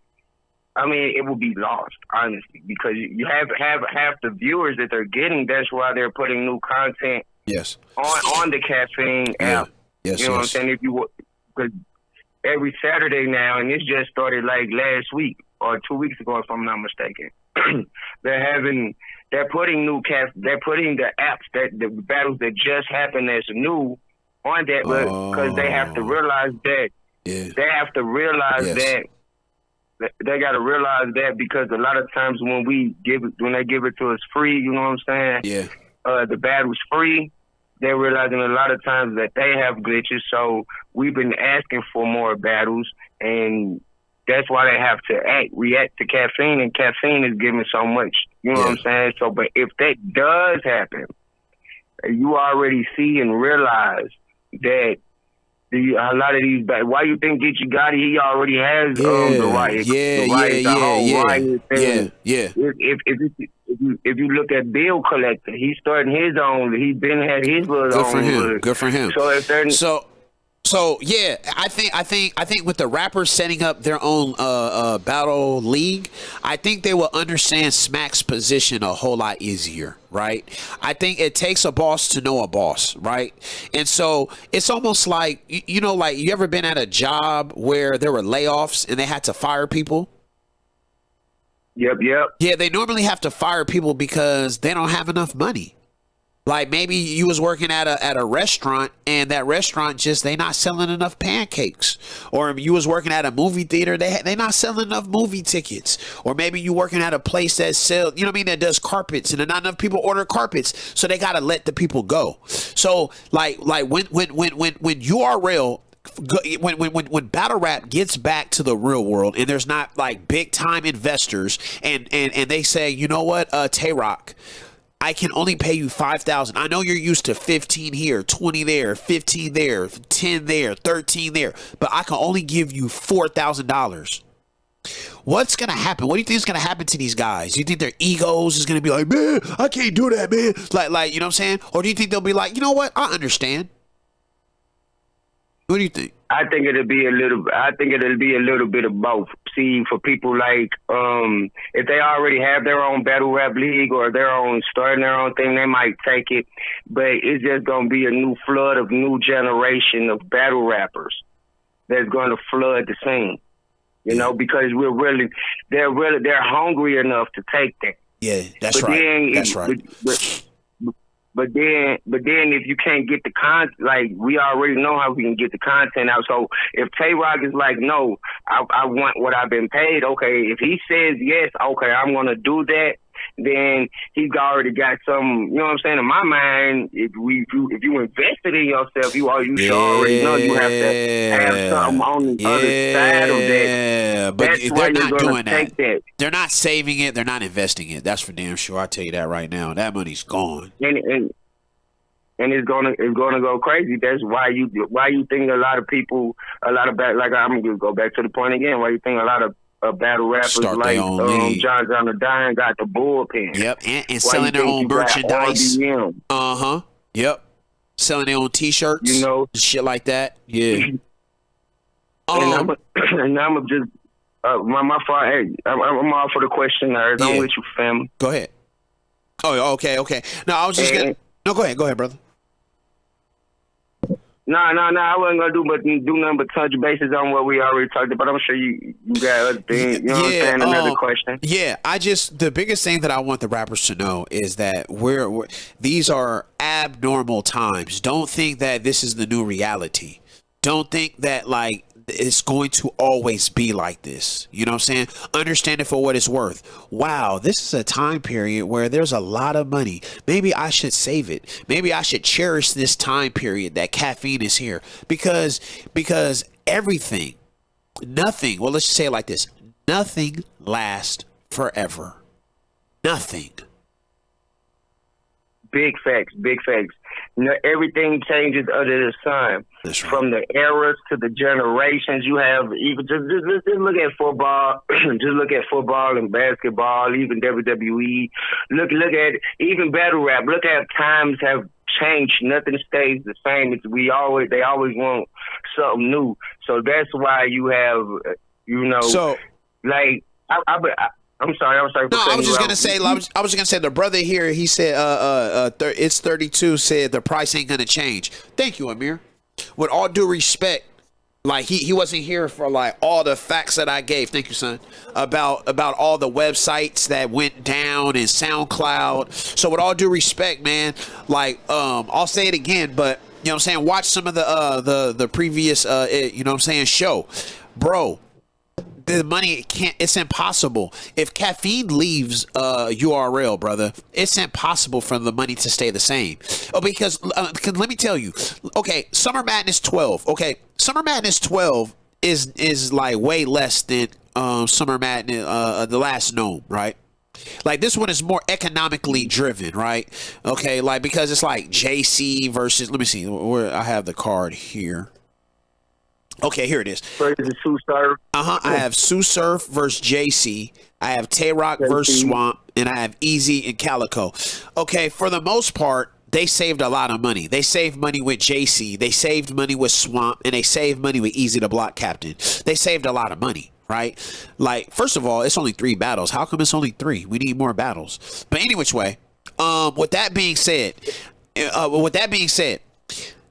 I mean, it will be lost, honestly, because you have half the viewers that they're getting. That's why they're putting new content Yes. on the caffeine app. Yes. You know what I'm saying? If you, because every Saturday now, and this just started like last week or 2 weeks ago, if I'm not mistaken. They're putting the apps the battles that just happened as new on that, because they have to realize that. Yeah. They have to realize that. They got to realize that, because a lot of times when they give it to us free, you know what I'm saying? Yeah. The battle's free. They're realizing a lot of times that they have glitches, so we've been asking for more battles, and that's why they have to react to caffeine, and caffeine is giving so much. You know what I'm saying? So, but if that does happen, you already see and realize that a lot of these back. Why you think Geechee Gotti? He already has the riot. If you look at Bill Collector, he's starting his own. He's been had his little own. Good for him. So if they're So yeah, I think with the rappers setting up their own battle league, I think they will understand Smack's position a whole lot easier, right? I think it takes a boss to know a boss, right? And so it's almost like like you ever been at a job where there were layoffs and they had to fire people? Yep. Yeah, they normally have to fire people because they don't have enough money. Like maybe you was working at a restaurant and that restaurant they not selling enough pancakes, or you was working at a movie theater, they not selling enough movie tickets, or maybe you working at a place that sell, that does carpets, and not enough people order carpets, so they gotta let the people go. So like when URL. When battle rap gets back to the real world and there's not like big time investors and they say, you know what, Tay-Rock, I can only pay you $5,000. I know you're used to 15 here, 20 there, 15 there, 10 there, 13 there, but I can only give you $4,000. What's going to happen? What do you think is going to happen to these guys? Do you think their egos is going to be like, man, I can't do that, man? Like, you know what I'm saying? Or do you think they'll be like, you know what? I understand. What do you think? I think it'll be a little bit of both. See, for people like, if they already have their own battle rap league or starting their own thing, they might take it. But it's just gonna be a new flood of new generation of battle rappers that's gonna flood the scene. Because they're hungry enough to take that. Yeah, that's right. That's right. But then if you can't get the content, like we already know how we can get the content out. So if Tay-Rock is like, no, I want what I've been paid. Okay, if he says yes, okay, I'm gonna do that. Then he's already got some. You know what I'm saying? In my mind, if you invested in yourself, you should already know you have to have something on the other side of that. But that's they're not doing that. They're not saving it. They're not investing it. That's for damn sure. I'll tell you that right now. That money's gone. And it's gonna go crazy. That's why you think a lot of people, I'm gonna go back to the point again. Why you think a lot of battle rappers like John the Dime got the bullpen? Yep, and selling their own merchandise. Yep, selling their own T-shirts. Shit like that. Yeah. And I'm just my fault. Hey, I'm all for the questionnaires. I'm with you, fam. Go ahead. Oh, okay. No, I was just gonna. No, go ahead, brother. No, I wasn't gonna do nothing but touch bases on what we already talked about. I'm sure you got other things. You know what I'm saying? Another question. Yeah, the biggest thing that I want the rappers to know is that these are abnormal times. Don't think that this is the new reality. Don't think that like it's going to always be like this. You know what I'm saying? Understand it for what it's worth. Wow, this is a time period where there's a lot of money. Maybe I should save it. Maybe I should cherish this time period that caffeine is here. Because nothing, well, let's just say it like this. Nothing lasts forever. Nothing. Big facts. Everything changes under the sun. That's right. From the eras to the generations, you have even just look at football. Just look at football and basketball, even WWE. Look at even battle rap. Look at times have changed. Nothing stays the same. They always want something new. So that's why you have, I'm sorry. No, I was just gonna say. I was just gonna say. The brother here, he said, it's 32. Said the price ain't gonna change. Thank you, Amir. With all due respect, like he wasn't here for like all the facts that I gave. Thank you, son. About all the websites that went down and SoundCloud. So with all due respect, man, like I'll say it again, but you know what I'm saying. Watch some of the previous you know what I'm saying show, bro. The money it's impossible. If caffeine leaves URL, brother, it's impossible for the money to stay the same. Oh, because let me tell you, okay, Summer Madness 12. Okay, Summer Madness 12 is like way less than Summer Madness the last gnome, right? Like this one is more economically driven, right? Okay, like because it's like JC versus, let me see where I have the card here. Okay, here it is. Versus Sue Surf. I have Sue Surf versus JC. I have Tay-Rock versus Swamp, and I have Easy and Calico. Okay, for the most part, they saved a lot of money. They saved money with JC. They saved money with Swamp, and they saved money with Easy the Block Captain. They saved a lot of money, right? Like, first of all, it's only 3 battles. How come it's only 3? We need more battles. But any which way, with that being said,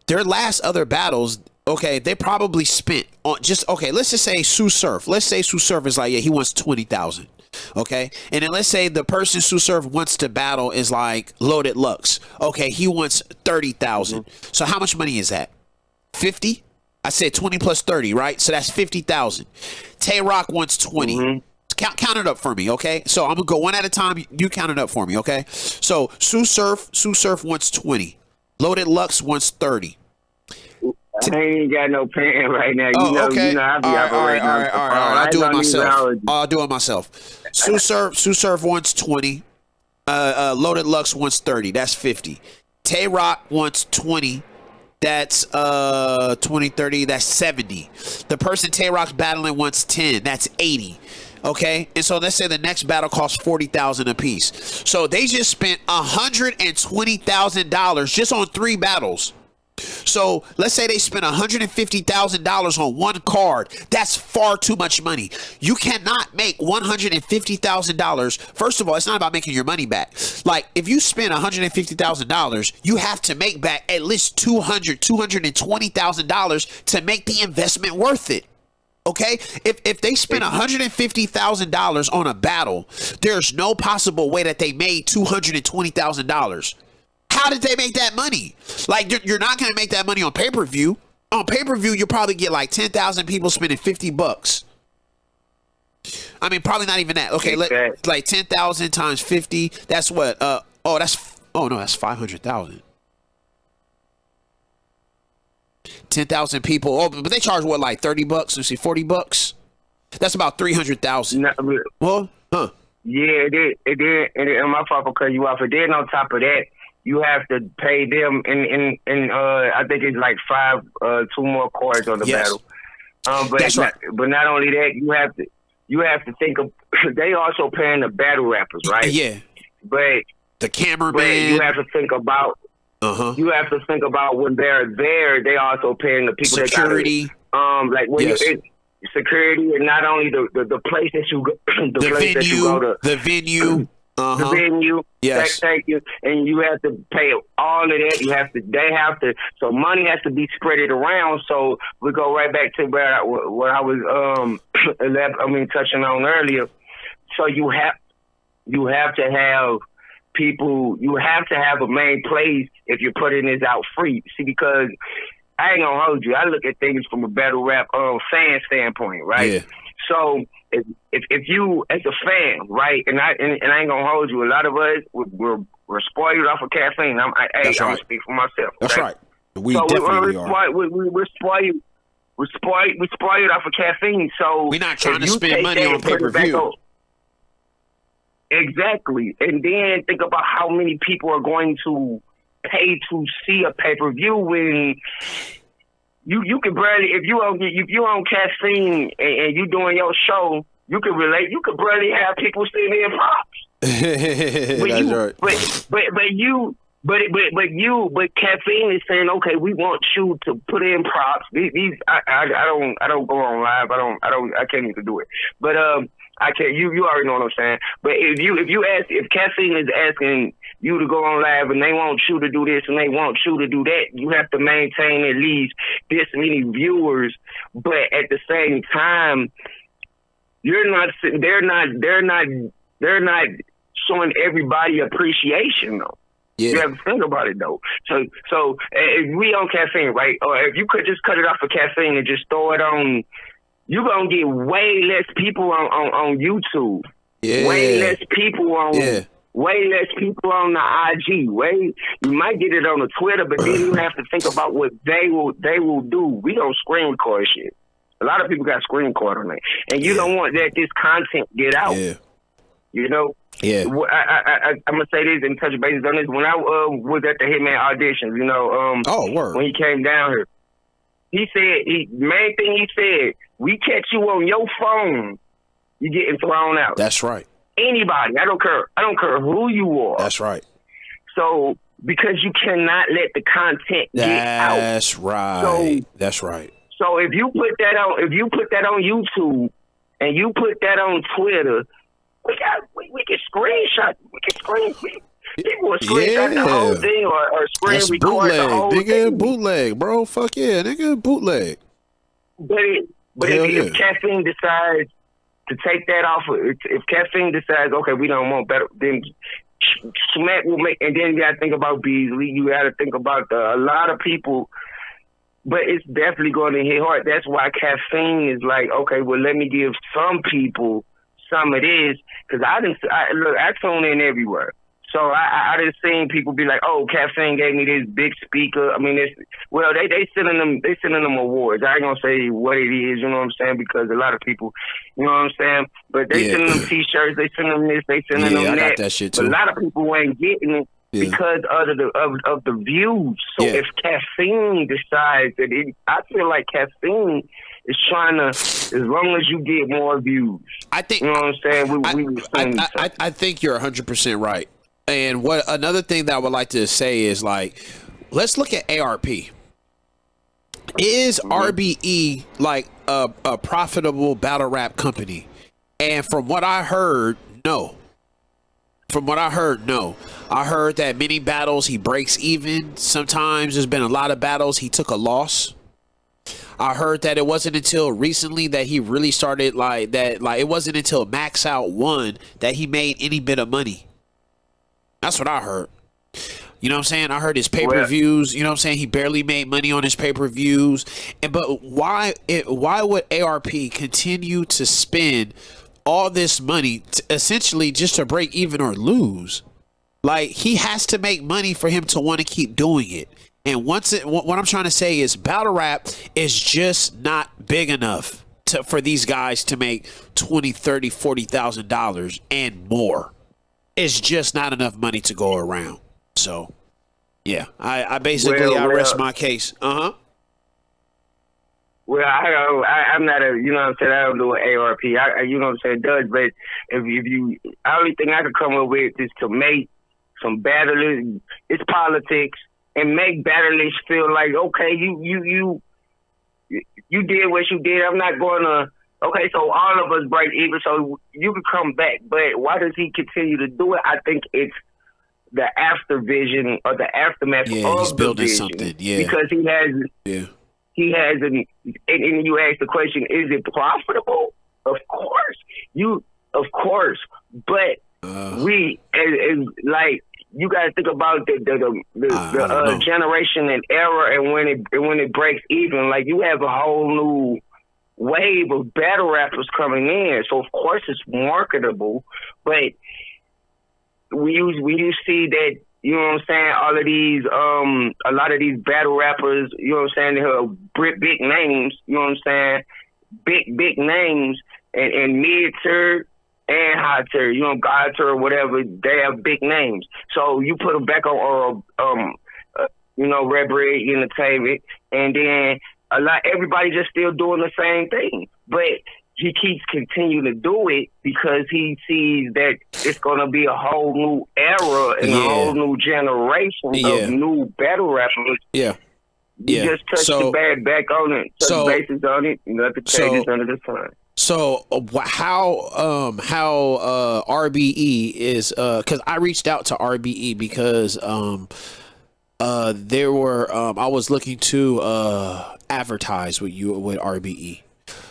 their last other battles. Okay, they probably spent on just, okay, let's just say Sue Surf. Let's say Sue Surf is like, yeah, he wants 20,000. Okay, and then let's say the person Sue Surf wants to battle is like Loaded Lux. Okay, he wants 30,000. So how much money is that? 50? I said 20 plus 30, right? So that's 50,000. Tay-Rock wants 20. Count it up for me, okay? So I'm gonna go one at a time. You count it up for me, okay? So Sue Surf wants 20. Loaded Lux wants 30. I ain't got no pen right now. Okay. You know I be operating. All right. I'll do it myself. Sue Surf wants 20. Loaded Lux wants 30. That's 50. Tay-Rock wants 20. That's 20, 30. That's 70. The person Tay-Rock's battling wants 10. That's 80. Okay, and so let's say the next battle costs 40,000 apiece. So they just spent $120,000 just on 3 battles. So let's say they spent $150,000 on one card. That's far too much money. You cannot make $150,000. First of all, it's not about making your money back. Like if you spend $150,000, you have to make back at least $220,000 to make the investment worth it. Okay, if they spent $150,000 on a battle, there's no possible way that they made $220,000. How did they make that money? Like, you're not going to make that money on pay-per-view. On pay-per-view, you'll probably get like 10,000 people spending $50. I mean, probably not even that. Okay, like 10,000 times 50. That's what? That's 500,000. 10,000 people. Oh, but they charge what, like $30? Let's see, $40. That's about 300,000. Well, huh? Yeah, it did. And my fault for cutting you off. And then on top of that, you have to pay them in I think it's like 2 more cards on the battle. But that's right. But not only that, you have to think of they also paying the battle rappers, right? Yeah. But the cameraman. But you have to think about you have to think about when they're there, they also paying the people security. That got like when security, and not only the place that you go, the place venue, that you go to, the venue. The venue, yes. Thank you, and you have to pay all of that. They have to. So money has to be spread around. So we go right back to what I was touching on earlier. So you have to have people. You have to have a main place if you're putting this out free. See, because I ain't gonna hold you. I look at things from a battle rap fan standpoint, right? Yeah. So if you as a fan, right, and I ain't gonna hold you. A lot of us we're spoiled off of caffeine. I'm gonna speak for myself. That's right. We definitely are. We're spoiled. We're spoiled off of caffeine. So we're not trying to spend money on pay-per-view. Exactly, and then think about how many people are going to pay to see a pay-per-view when. You can barely if you on caffeine and you doing your show, you can relate. You could barely have people sitting in props. That's right. But caffeine is saying, okay, we want you to put in props. I don't go on live. I can't even do it. But I can't. You already know what I'm saying. But if Caffeine is asking you to go on live and they want you to do this and they want you to do that, you have to maintain at least this many viewers. But at the same time, they're not showing everybody appreciation though. Yeah. You have to think about it though. So if we on Caffeine, right? Or if you could just cut it off for Caffeine and just throw it on, you're gonna get way less people on YouTube. Yeah. Way less people on way less people on the IG. You might get it on the Twitter, but then you have to think about what they will do. We don't screen record shit. A lot of people got screen record on it. And you don't want that this content get out. Yeah. You know? Yeah. I'm gonna say this and touch bases on this. When I was at the Hitman auditions, you know, word. when he came down here, he said main thing he said, we catch you on your phone, you getting thrown out. That's right. Anybody, I don't care who you are. That's right. So because you cannot let the content get out. That's right. That's right. So if you put that on YouTube and you put that on Twitter, we can screenshot. People will screenshot the whole thing or screen That's record bootleg, the whole nigga, thing. bootleg, bro. Fuck yeah, nigga, bootleg. But if Caffeine decides to take that off, if Caffeine decides, okay, we don't want better, then Smack will make, and then you got to think about Beasley. You got to think about a lot of people. But it's definitely going to hit hard. That's why Caffeine is like, okay, well, let me give some people some of this, because I tune in everywhere. So I just seen people be like, oh, Caffeine gave me this big speaker. I mean, they sending them awards. I ain't gonna say what it is, you know what I'm saying, because a lot of people, you know what I'm saying, but they sending them T-shirts, they sending them this, they sending them that. I got that shit too. But a lot of people ain't getting it because of the views. So if Caffeine decides that I feel like Caffeine is trying to, as long as you get more views. I think, you know what I'm saying? I think you're 100% right. And another thing that I would like to say is, like, let's look at ARP. Is RBE like a profitable battle rap company? And from what I heard, no. I heard that many battles he breaks even. Sometimes there's been a lot of battles he took a loss. I heard that it wasn't until recently that he really started it wasn't until Max Out won that he made any bit of money. That's what I heard. You know what I'm saying? I heard his pay-per-views, you know what I'm saying? He barely made money on his pay-per-views. But why would ARP continue to spend all this money essentially just to break even or lose? Like, he has to make money for him to want to keep doing it. And what I'm trying to say is battle rap is just not big enough for these guys to make $20,000, $30,000, $40,000 and more. It's just not enough money to go around. So, yeah, I basically rest my case. Well, I'm not a, you know what I'm saying, I don't do an ARP. You know what I'm saying, does, but if you, the only thing I could come up with is to make some battlers, it's politics, and make battlers feel like, okay, you did what you did. I'm not going to, okay, so all of us break even, so you can come back. But why does he continue to do it? I think it's the after vision or the aftermath of he's the building vision. Something. Yeah, because he has and you ask the question, is it profitable? Of course, but we as like, you got to think about the generation and era, and when it breaks even, like, you have a whole new wave of battle rappers coming in, so of course it's marketable. But we see that, you know what I'm saying, all of these a lot of these battle rappers, you know what I'm saying, they have big names, you know what I'm saying, big names, and mid-tier and high-tier, you know, God-tier or whatever, they have big names. So you put them back on Red Bread Entertainment, and then everybody just still doing the same thing. But he keeps continuing to do it because he sees that it's going to be a whole new era and a whole new generation of new battle rappers. Yeah. You just touched the bag back on it, touch bases on it, nothing changes under the sun. So how RBE is because I reached out to RBE because there were I was looking to advertise with you with RBE.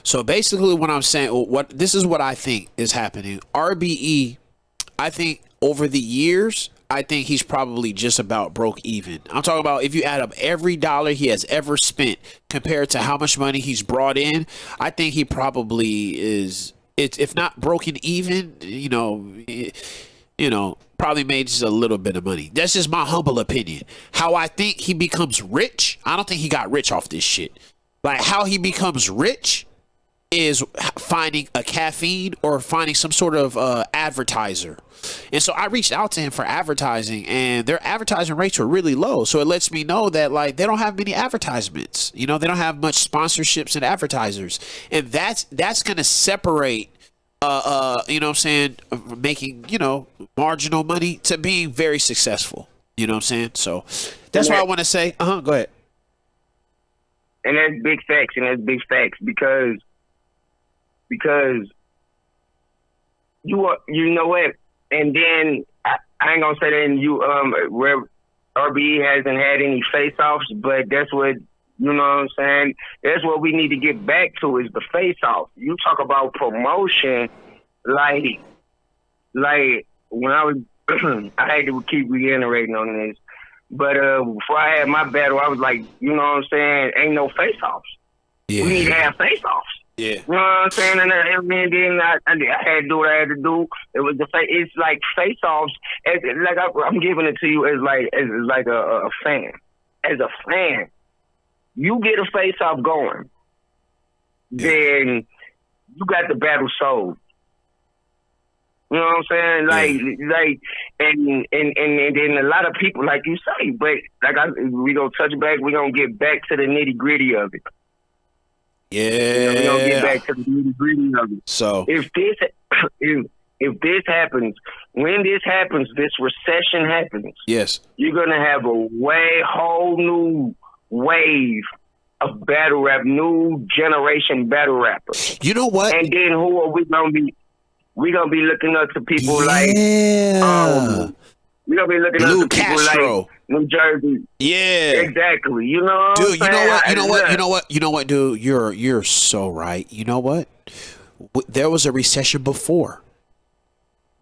So basically what I'm saying, what this is what I think is happening. RBE, I think over the years, I think he's probably just about broke even. I'm talking about if you add up every dollar he has ever spent compared to how much money he's brought in, I think he probably is, it's if not broken even, probably made just a little bit of money. That's just my humble opinion. How I think he becomes rich, I don't think he got rich off this shit. Like how he becomes rich is finding a caffeine or finding some sort of advertiser. And so I reached out to him for advertising, and their advertising rates were really low. So it lets me know that like they don't have many advertisements. They don't have much sponsorships and advertisers. And that's going to separate what I'm saying, making, marginal money to being very successful. You know what I'm saying? So that's what I want to say. Go ahead. And that's big facts, because you know what, and then I ain't gonna say that where RBE hasn't had any face-offs, but that's what, you know what I'm saying, that's what we need to get back to is the face-off. You talk about promotion, like when I was I had to keep reiterating on this, but before I had my battle, I was like, you know what I'm saying, ain't no face-offs. Yeah. We need to have face-offs. Yeah. You know what I'm saying? And then I had to do what I had to do. It was it's like face-offs. I'm giving it to you as like a fan. As a fan, you get a face-off going, then you got the battle sold. You know what I'm saying? And then a lot of people, like you say, but we gonna touch back. We gonna get back to the nitty gritty of it. Yeah, we're gonna get back to the nitty gritty of it. So if this happens, when this happens, this recession happens. Yes, you're gonna have a whole new wave of battle rap, new generation battle rappers. You know what? And then who are we gonna be? We're going to be looking up to people like... we're going to be looking up to people Castro. Like New Jersey. Yeah. Exactly. You know what dude, I'm saying? You know what, dude? You're so right. You know what? There was a recession before.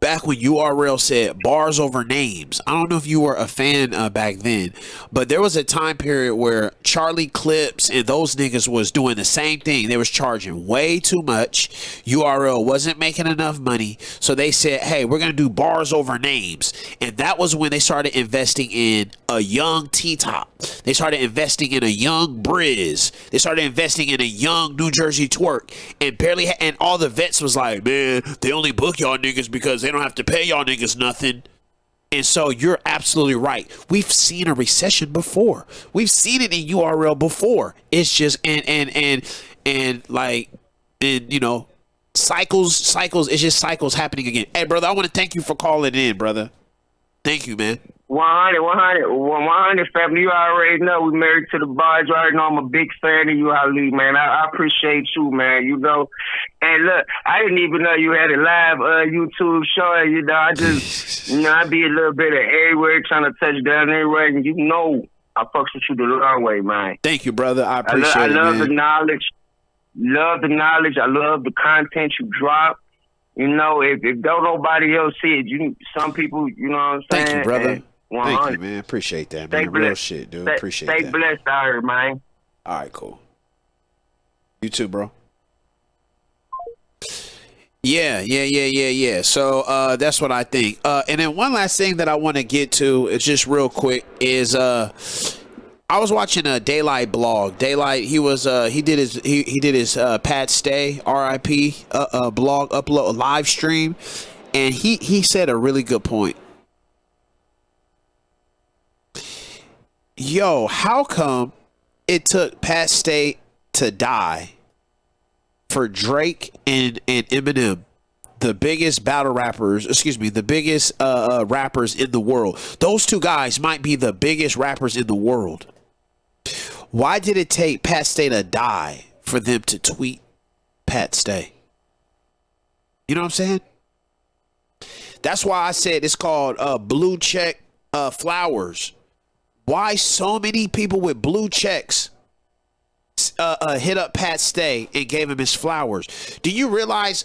Back when URL said bars over names. I don't know if you were a fan back then, but there was a time period where Charlie Clips and those niggas was doing the same thing. They was charging way too much. URL wasn't making enough money, so they said, hey, we're gonna do bars over names. And that was when they started investing in a young T-Top. They started investing in a young Briz. They started investing in a young New Jersey Twerk. And all the vets was like, man, they only book y'all niggas because they don't have to pay y'all niggas nothing. And so you're absolutely right. We've seen a recession before. We've seen it in URL before. It's just cycles. It's just cycles happening again. Hey, brother, I want to thank you for calling in, brother. Thank you, man. 100 family. You already know we married to the bars. You already know I'm a big fan of you, Ali, man. I appreciate you, man. You know, and look, I didn't even know you had a live YouTube show. You know, I just, I be a little bit of everywhere trying to touch down everywhere, and you know, I fucks with you the long way, man. Thank you, brother. I appreciate it, I love man. the knowledge. Love the knowledge. I love the content you drop. You know, if don't nobody else see it, some people, you know what I'm saying? Thank you, brother. And thank you, man. Appreciate that, man. Real shit, dude. Appreciate that. Stay blessed out here, man. All right, cool. You too, bro. Yeah. So that's what I think. And then one last thing that I want to get to is just real quick is I was watching a Daylyt blog. Daylyt, he did his Pat Stay RIP blog upload live stream, and he said a really good point. Yo, how come it took Pat Stay to die for Drake and Eminem, the biggest the biggest rappers in the world? Those two guys might be the biggest rappers in the world. Why did it take Pat Stay to die for them to tweet Pat Stay? You know what I'm saying? That's why I said it's called blue check flowers. Why so many people with blue checks hit up Pat Stay and gave him his flowers? Do you realize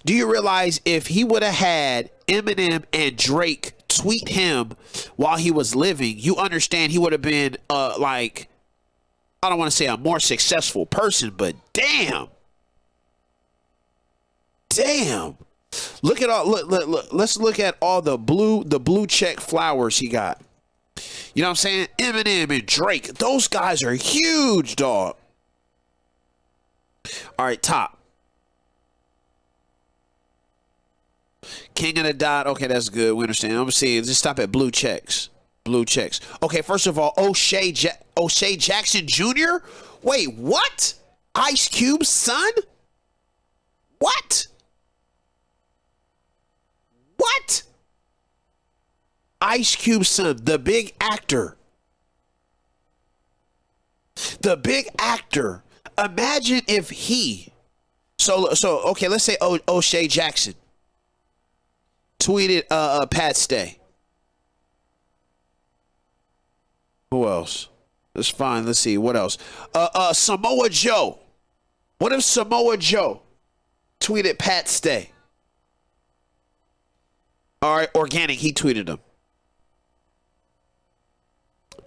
if he would have had Eminem and Drake tweet him while he was living, you understand he would have been like, I don't want to say a more successful person, but damn. Look at all look, let's look at all the blue check flowers he got. You know what I'm saying? Eminem and Drake, those guys are huge, dog. All right, top. King of the Dot. Okay, that's good. We understand. I'm seeing. Just stop at blue checks. Blue checks. Okay, first of all, O'Shea Jackson Jr. Wait, what? Ice Cube's son? What? What? Ice Cube's son, the big actor. The big actor. Imagine if he. So okay, let's say O'Shea Jackson tweeted Pat Stay. Who else? That's fine. Let's see. What else? Samoa Joe. What if Samoa Joe tweeted Pat Stay? All right, Organic, he tweeted him.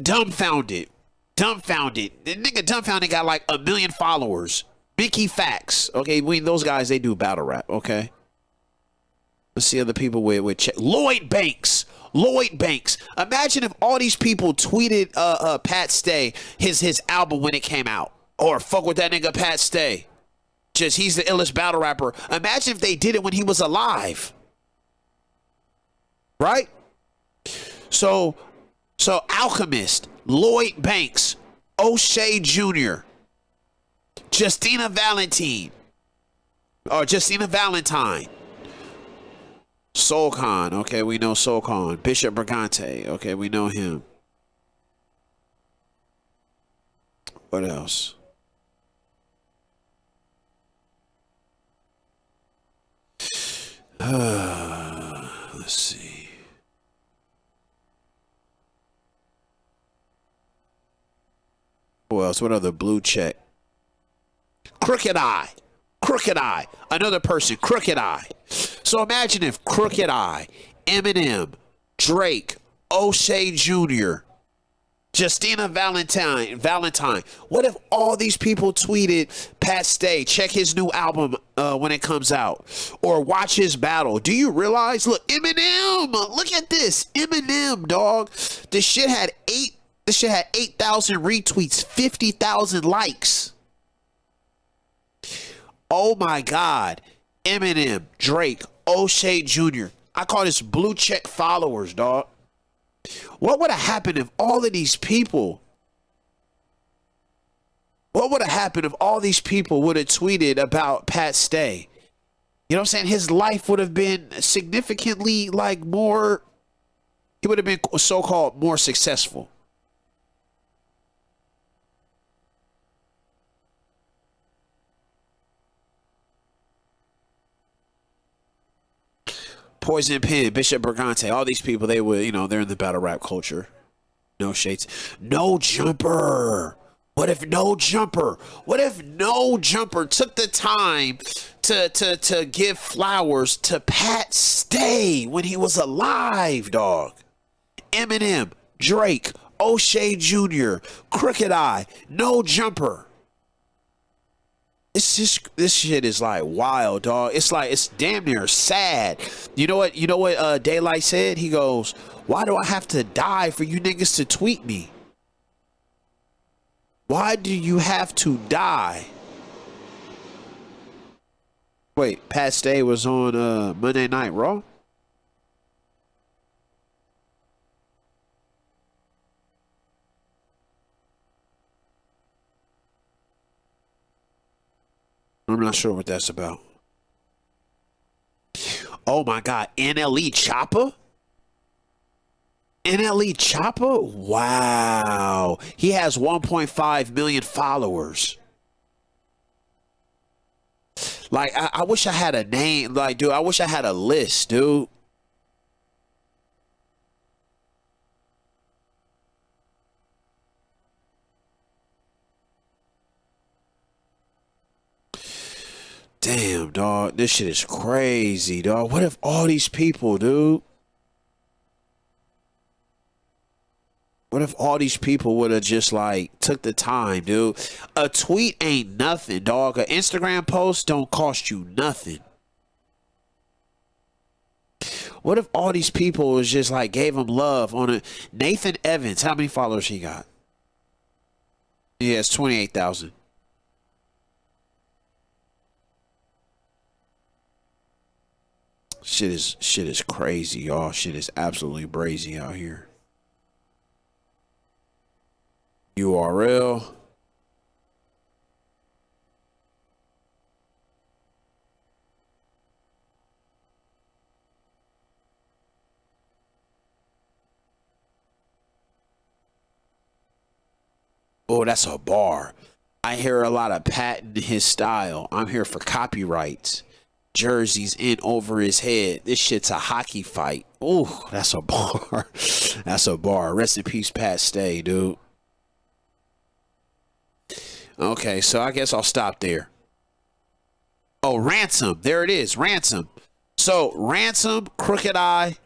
Dumbfounded. The nigga Dumbfounded got like 1 million followers. Mickey Facts. Okay, those guys, they do battle rap. Okay. Let's see other people with check. Lloyd Banks. Imagine if all these people tweeted Pat Stay his album when it came out. Or fuck with that nigga Pat Stay. Just he's the illest battle rapper. Imagine if they did it when he was alive. Right? So Alchemist, Lloyd Banks, O'Shea Jr., Justina Valentine, Soulcon, okay, we know Soulcon. Bishop Brigante, okay, we know him. What else? Let's see. Who else? What other blue check? Crooked Eye. Another person, Crooked Eye. So imagine if Crooked Eye, Eminem, Drake, O'Shea Jr., Justina Valentine. What if all these people tweeted Pat Stay, check his new album when it comes out, or watch his battle? Do you realize? Look, Eminem. Look at this, Eminem, dog. This shit had 8,000 retweets, 50,000 likes. Oh my God. Eminem, Drake, O'Shea Jr. I call this blue check followers, dog. What would have happened if all of these people, would have tweeted about Pat Stay? You know what I'm saying? His life would have been significantly like more, he would have been so-called more successful. Poison Pen, Bishop Brigante, all these people, they would, they're in the battle rap culture. No shades. No Jumper. What if No Jumper took the time to give flowers to Pat Stay when he was alive, dog? Eminem, Drake, O'Shea Jr., Crooked Eye, No Jumper. It's just, this shit is like wild, dog. It's like, it's damn near sad. You know what Daylyt said? He goes, why do I have to die for you niggas to tweet me? Why do you have to die? Wait, Pat Stay was on Monday Night Raw? I'm not sure what that's about. Oh my God, NLE Choppa? Wow. He has 1.5 million followers. Like, I wish I had a name. Like, dude, I wish I had a list, dude. Damn, dog. This shit is crazy, dog. What if all these people, dude? What if all these people would have just like took the time, dude? A tweet ain't nothing, dog. An Instagram post don't cost you nothing. What if all these people was just like gave him love on it? Nathan Evans, how many followers he got? He has 28,000. Shit is crazy, y'all. Shit is absolutely brazy out here. URL. Oh, that's a bar. I hear a lot of patenting his style. I'm here for copyrights. Jerseys in over his head. This shit's a hockey fight. Oh, that's a bar. That's a bar. Rest in peace, Pat Stay, dude. Okay, so I guess I'll stop there. Oh, Ransom. There it is. Ransom. So, Ransom, Crooked Eye.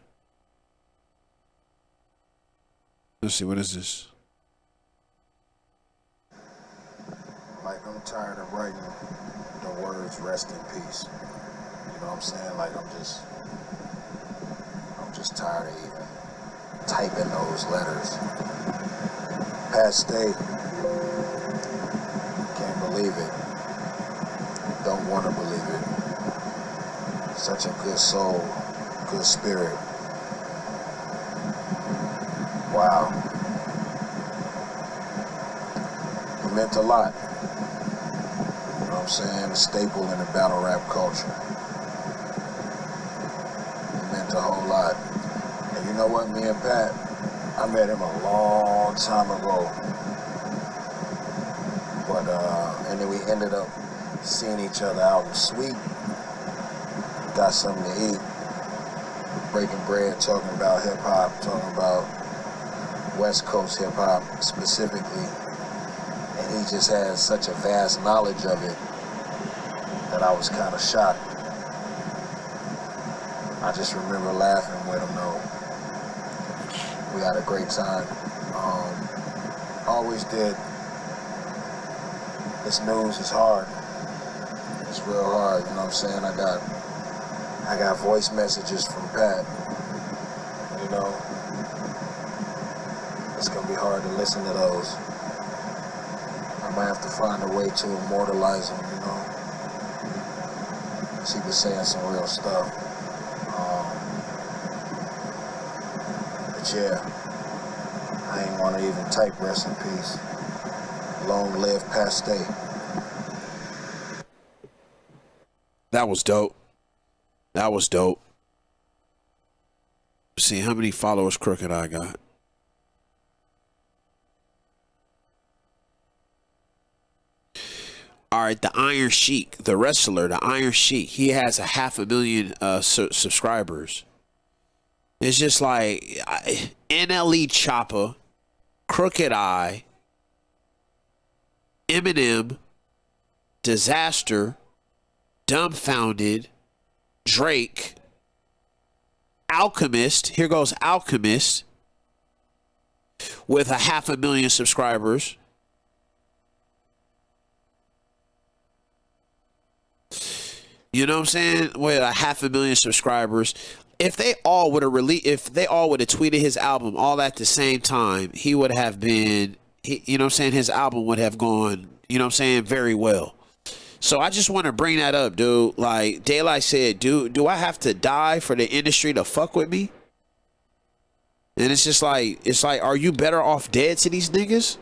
Let's see, what is this? Like, I'm tired of writing the words rest in peace. You know what I'm saying? Like, I'm just tired of even typing those letters. Past day, can't believe it. Don't want to believe it. Such a good soul, good spirit. Wow. It meant a lot. You know what I'm saying? A staple in the battle rap culture. It meant a whole lot. And you know what, me and Pat, I met him a long time ago. But, and then we ended up seeing each other out in Sweet. Got something to eat. Breaking bread, talking about hip hop, talking about West Coast hip hop specifically. And he just has such a vast knowledge of it that I was kind of shocked. I just remember laughing with him though. We had a great time. Always did. This news is hard. It's real hard, you know what I'm saying? I got voice messages from Pat. You know, it's gonna be hard to listen to those. I might have to find a way to immortalize them, you know. She was saying some real stuff. But yeah, I ain't want to even type rest in peace. Long live Past Day. That was dope. That was dope. See how many followers Crooked Eye got. All right, the Iron Sheik, the wrestler, the Iron Sheik, he has 500,000 subscribers. It's just like NLE Choppa, Crooked Eye, Eminem, Disaster, Dumbfounded, Drake, Alchemist. Here goes Alchemist with 500,000 subscribers. You know what I'm saying? With 500,000 subscribers. If they all would have tweeted his album all at the same time, he would have been, you know what I'm saying? His album would have gone, you know what I'm saying, very well. So I just want to bring that up, dude. Like Daylyt said, do I have to die for the industry to fuck with me? And it's just like, are you better off dead to these niggas?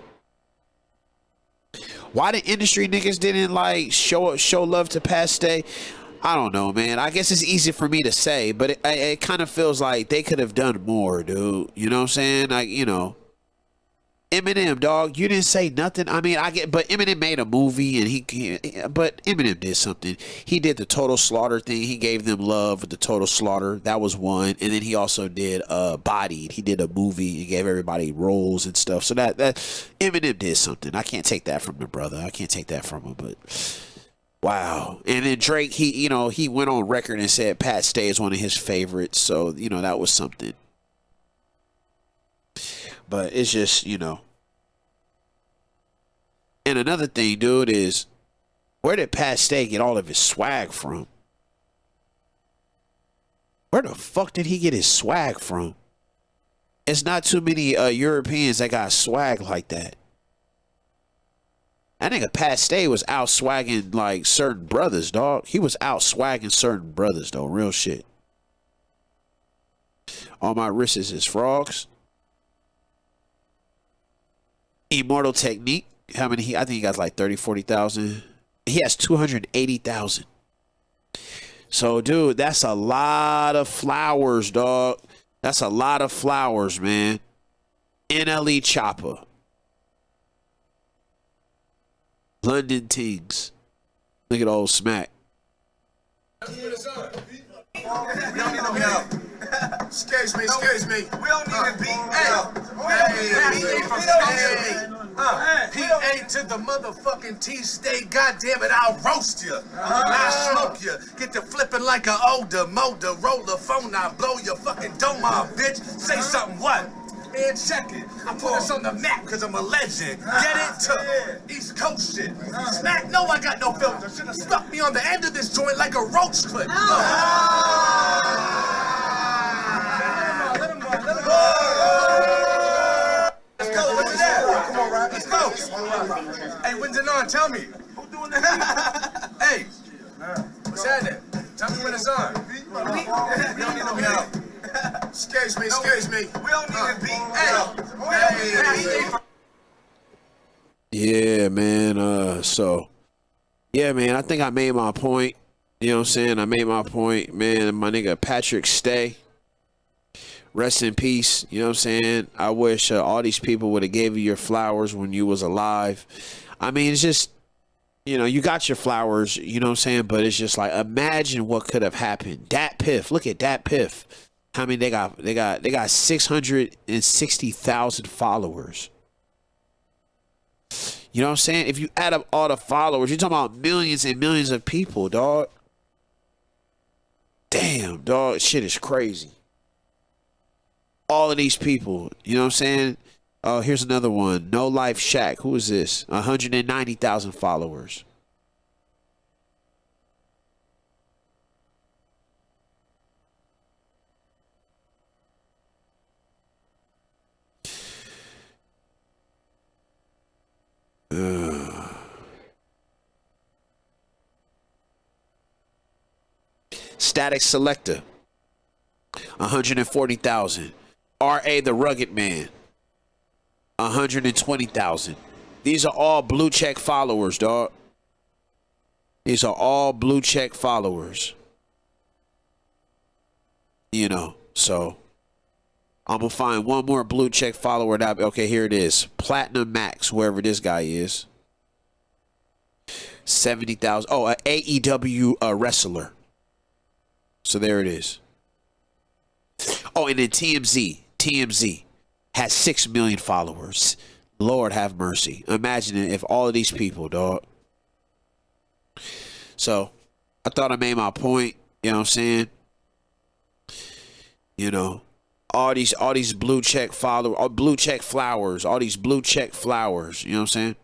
Why the industry niggas didn't like show love to Past Day? I don't know, man. I guess it's easy for me to say, but it kind of feels like they could have done more, dude. You know what I'm saying? Like, you know. Eminem, dog, you didn't say nothing. I mean, I get, but Eminem made a movie, and but Eminem did something. He did the Total Slaughter thing. He gave them love with the Total Slaughter. That was one, and then he also did Bodied. He did a movie. He gave everybody roles and stuff. So that Eminem did something. I can't take that from the brother. I can't take that from him. But wow. And then Drake, he went on record and said Pat Stay is one of his favorites. So that was something. But it's just, And another thing, dude, is where did Pat Stay get all of his swag from? Where the fuck did he get his swag from? It's not too many Europeans that got swag like that. That nigga Pat Stay was out swagging like certain brothers, dog. He was out swagging certain brothers, though. Real shit. On my wrists is frogs. Immortal Technique. How many? I think he got like 30, 40,000. He has 280,000. So, dude, that's a lot of flowers, dog. That's a lot of flowers, man. NLE Chopper. London Tings. Look at old Smack. Excuse me. We don't need to beat. PA to the motherfucking T-Stay, goddammit, I'll roast you. I'll smoke you. Get to flipping like an older Motorola phone, I'll blow your fucking dome off, bitch. Say something, what? Man, check it. I put us on the map because I'm a legend. Get it to East Coast shit. Smack, no, I got no filter. Should have stuck me on the end of this joint like a roach clip. Let's go. What's that? Come on, Ryan. Let's go. Hey, when's it on? Tell me. Who doing that? Hey, what's happening? Tell me when it's on. We don't need no help. Excuse me. We don't need to beat. Yeah, man. So, yeah, man, I think I made my point. You know what I'm saying? I made my point, man. My nigga Patrick Stay. Rest in peace. You know what I'm saying? I wish all these people would have gave you your flowers when you was alive. I mean, it's just, you got your flowers, you know what I'm saying? But it's just like, imagine what could have happened. Dat Piff. Look at Dat Piff. How many they got? They got 660,000 followers. You know what I'm saying? If you add up all the followers, you're talking about millions and millions of people, dog. Damn, dog. Shit is crazy. All of these people, you know what I'm saying? Oh, here's another one. No Life Shack. Who is this? 190,000 followers. Static Selector. 140,000. R.A. the Rugged Man, 120,000. These are all blue check followers, dog. These are all blue check followers. So I'm going to find one more blue check follower. Okay, here it is. Platinum Max, whoever this guy is. 70,000. Oh, an AEW wrestler. So there it is. Oh, and then TMZ has 6 million followers. Lord have mercy. Imagine if all of these people, dog. So I thought I made my point. You know what I'm saying? All these blue check followers, blue check flowers, all these blue check flowers. You know what I'm saying?